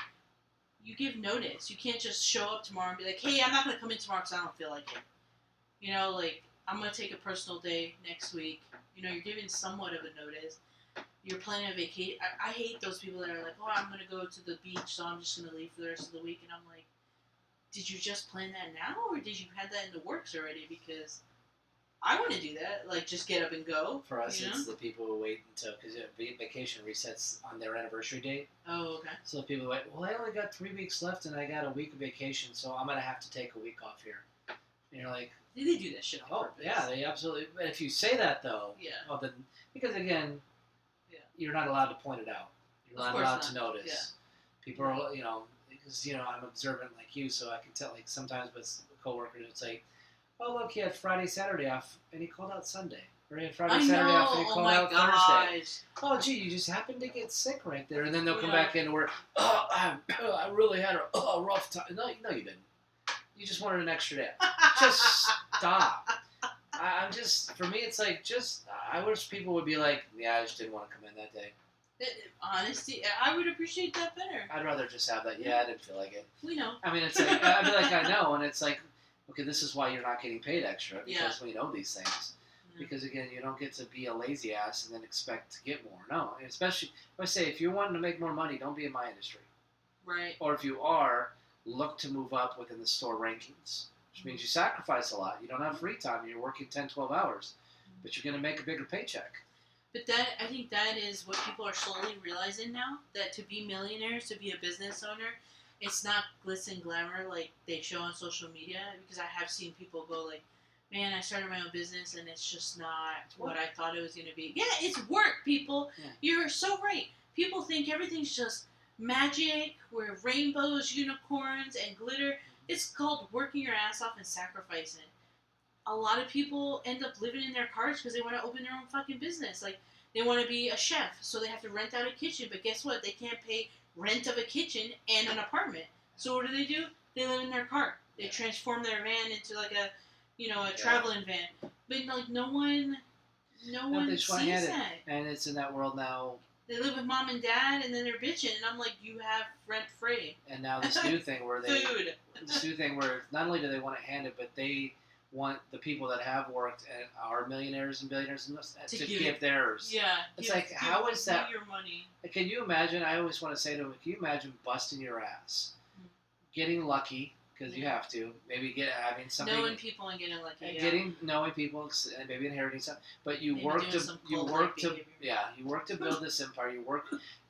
you give notice. You can't just show up tomorrow and be like, hey, I'm not going to come in tomorrow because I don't feel like it. You know, like, I'm going to take a personal day next week. You know, you're giving somewhat of a notice. You're planning a vacation. I hate those people that are like, oh, I'm going to go to the beach, so I'm just going to leave for the rest of the week. And I'm like, did you just plan that now, or did you have that in the works already? Because I want to do that. Like, just get up and go. For us, it's the people who wait until, because vacation resets on their anniversary date. Oh, okay. So people wait, well, I only got 3 weeks left, and I got a week of vacation, so I'm going to have to take a week off here. And you're like... They do that shit on purpose. Yeah, they absolutely... But if you say that, though... Yeah. Well, then... Because, again... You're not allowed to point it out. You're not allowed to notice. Yeah. People are, you know, because, you know, I'm observant like you, so I can tell, like, sometimes with coworkers, it's like, oh, look, he had Friday, Saturday off, and he called out Sunday. Or he had Friday, Saturday off, and he called out Thursday. Oh, gee, you just happened to get sick right there. And then they'll come back in where, I really had a rough time. No, you didn't. You just wanted an extra day. Just stop. I'm just, for me, it's like, I wish people would be like, I just didn't want to come in that day. Honesty, I would appreciate that better. I'd rather just have that, I didn't feel like it. We know. I mean, it's like, I'd be like, I know, and it's like, okay, this is why you're not getting paid extra, because we know these things. Yeah. Because, again, you don't get to be a lazy ass and then expect to get more. No, and especially, if I say, if you're wanting to make more money, don't be in my industry. Right. Or if you are, look to move up within the store rankings. Which means you sacrifice a lot. You don't have free time. You're working 10, 12 hours. But you're going to make a bigger paycheck. But I think that is what people are slowly realizing now. That to be millionaires, to be a business owner, it's not glitz and glamour like they show on social media. Because I have seen people go like, man, I started my own business and it's just not what I thought it was going to be. Yeah, it's work, people. Yeah. You're so right. people think everything's just magic, where rainbows, unicorns, and glitter. It's called working your ass off and sacrificing. A lot of people end up living in their cars because they want to open their own fucking business. Like, they want to be a chef, so they have to rent out a kitchen. But guess what? They can't pay rent of a kitchen and an apartment. So what do? They live in their car. They transform their van into like a, a traveling van. But like no one sees that. And it's in that world now. They live with mom and dad, and then they're bitching, and I'm like, you have rent free. And now this new thing where food. This new thing where not only do they want it handed, but they want the people that have worked and are millionaires and billionaires to give theirs. Yeah. It's how is that? Your money. Can you imagine? I always want to say to them, can you imagine busting your ass, getting lucky because you have to, maybe having something, knowing people and getting lucky, knowing people and maybe inheriting something, but you work to build this empire. You work,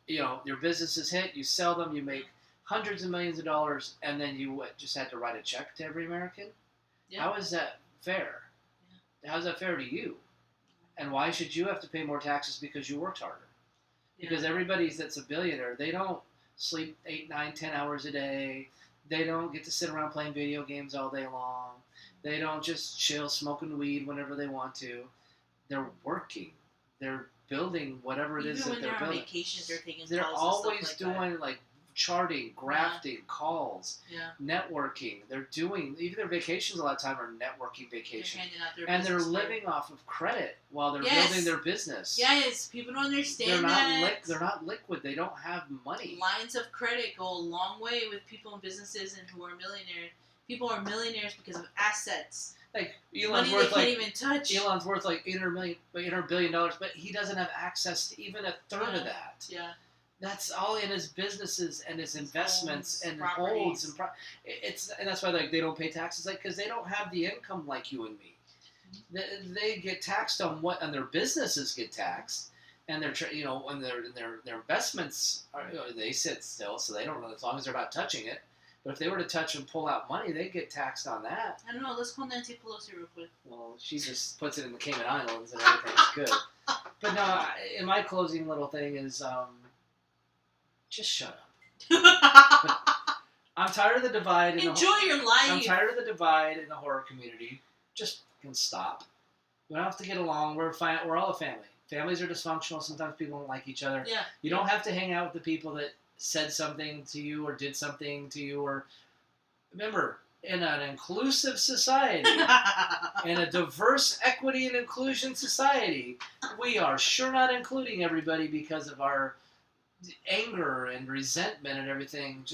your businesses hit, you sell them, you make hundreds of millions of dollars, and then you just had to write a check to every American. Yeah. How is that fair? Yeah. How is that fair to you? And why should you have to pay more taxes because you worked harder? Yeah. Because everybody that's a billionaire, they don't sleep 8, 9, 10 hours a day. They don't get to sit around playing video games all day long. They don't just chill smoking weed whenever they want to. They're working. They're building whatever it is that they're building. On vacations, they're taking calls. They're always doing like charting, grafting, calls, networking. They're doing, even their vacations a lot of time are networking vacations. They're living off of credit while they're building their business. Yes, people don't understand they're not liquid. They don't have money. Lines of credit go a long way with people in businesses and who are millionaires. People are millionaires because of assets. Like Elon's worth like $800 billion, but he doesn't have access to even a third of that. Yeah. That's all in his businesses and his investments and holds and that's why they don't pay taxes, because they don't have the income like you and me. They get taxed on their businesses get taxed, and their when their investments they sit still, so they don't know, as long as they're not touching it. But if they were to touch and pull out money, they get taxed on that. I don't know. Let's call Nancy Pelosi real quick. Well, she just puts it in the Cayman Islands and everything's good. But no, in my closing little thing is. Just shut up. I'm tired of the divide. Enjoy your life. I'm tired of the divide in the horror community. Just stop. We don't have to get along. We're fine. We're all a family. Families are dysfunctional. Sometimes people don't like each other. Yeah. You don't have to hang out with the people that said something to you or did something to you. Or remember, in an inclusive society, in a diverse equity and inclusion society, we are sure not including everybody because of our anger and resentment and everything.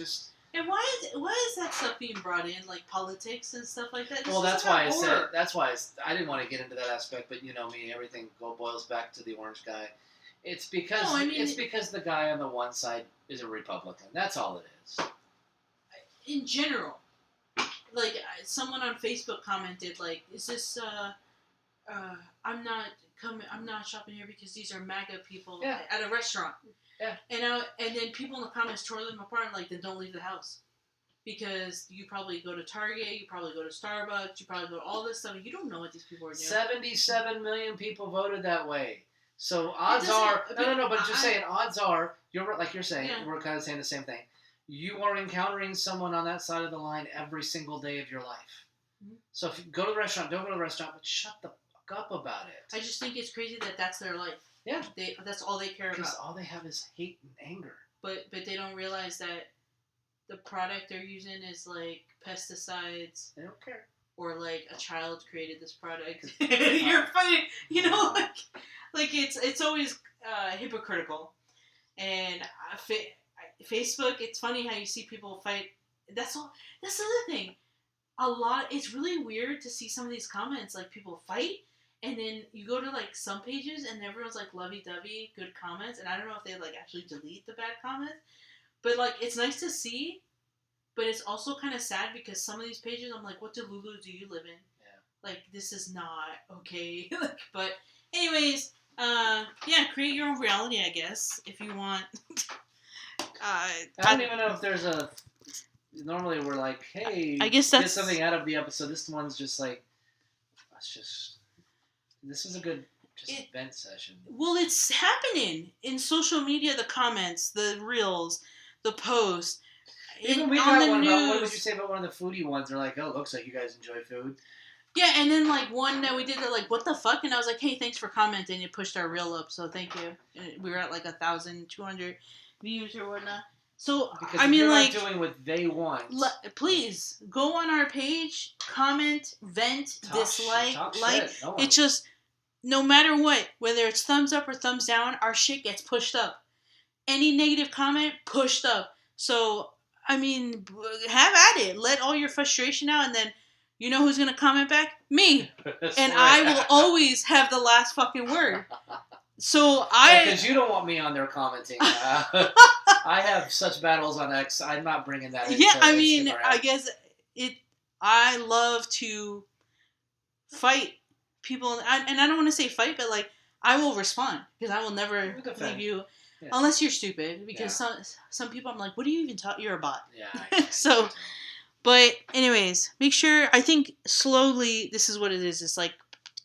And why is that stuff being brought in, like politics and stuff like that? Well, that's why I didn't want to get into that aspect, but you know me, everything boils back to the orange guy. It's because the guy on the one side is a Republican. That's all it is. In general, like someone on Facebook commented, like, "Is this I'm not shopping here because these are MAGA people at a restaurant." Yeah. And then people in the comments tore them apart and like, then don't leave the house. Because you probably go to Target, you probably go to Starbucks, you probably go to all this stuff. You don't know what these people are doing. 77 million people voted that way. So odds are, but just saying, odds are, you're saying, we're kind of saying the same thing. You are encountering someone on that side of the line every single day of your life. Mm-hmm. So if you go to the restaurant, don't go to the restaurant, but shut the fuck up about it. I just think it's crazy that that's their life. Yeah. That's all they care about. Because all they have is hate and anger. But they don't realize that the product they're using is like pesticides. They don't care. Or like a child created this product. You're fighting, like it's always hypocritical. And Facebook, it's funny how you see people fight. That's the other thing. It's really weird to see some of these comments, like people fight. And then you go to like some pages and everyone's like lovey-dovey, good comments. And I don't know if they like actually delete the bad comments. But like it's nice to see. But it's also kind of sad because some of these pages I'm like, what Delulu do you live in? Yeah. Like this is not okay. But anyways, create your own reality, I guess, if you want. I don't even know if there's a. Normally we're like, hey, I guess that's... get something out of the episode. This one's just like, let's just. This is a good just a vent session. Well, it's happening in social media. The comments, the reels, the posts. Even we got one about, what would you say about one of the foodie ones? They're like, oh, it looks like you guys enjoy food. Yeah, and then like one that we did, they're like, what the fuck? And I was like, hey, thanks for commenting. It pushed our reel up, so thank you. And we were at like 1,200 views or whatnot. So because I mean, you're like, not doing what they want. Please go on our page, comment, vent, dislike, like. It's just no matter what, whether it's thumbs up or thumbs down, our shit gets pushed up. Any negative comment pushed up. So I mean, have at it. Let all your frustration out, and then you know who's gonna comment back? Me, and I will always have the last fucking word. So because you don't want me on there commenting. I have such battles on X. I'm not bringing that. Yeah, I mean, Instagram. I guess it. I love to fight people, and I don't want to say fight, but like I will respond because I will never leave you unless you're stupid. Because some people, I'm like, what do you even talk? You're a bot. Yeah. So, but anyways, make sure. I think slowly, this is what it is. It's like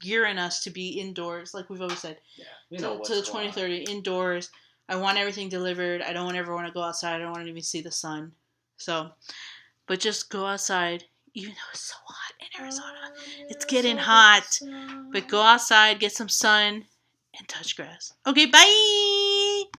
gearing us to be indoors, like we've always said. Yeah. To the 2030 indoors. I want everything delivered. I don't ever want to go outside. I don't want to even see the sun. So, but just go outside. Even though it's so hot in Arizona. It's getting hot. But go outside, get some sun, and touch grass. Okay, bye!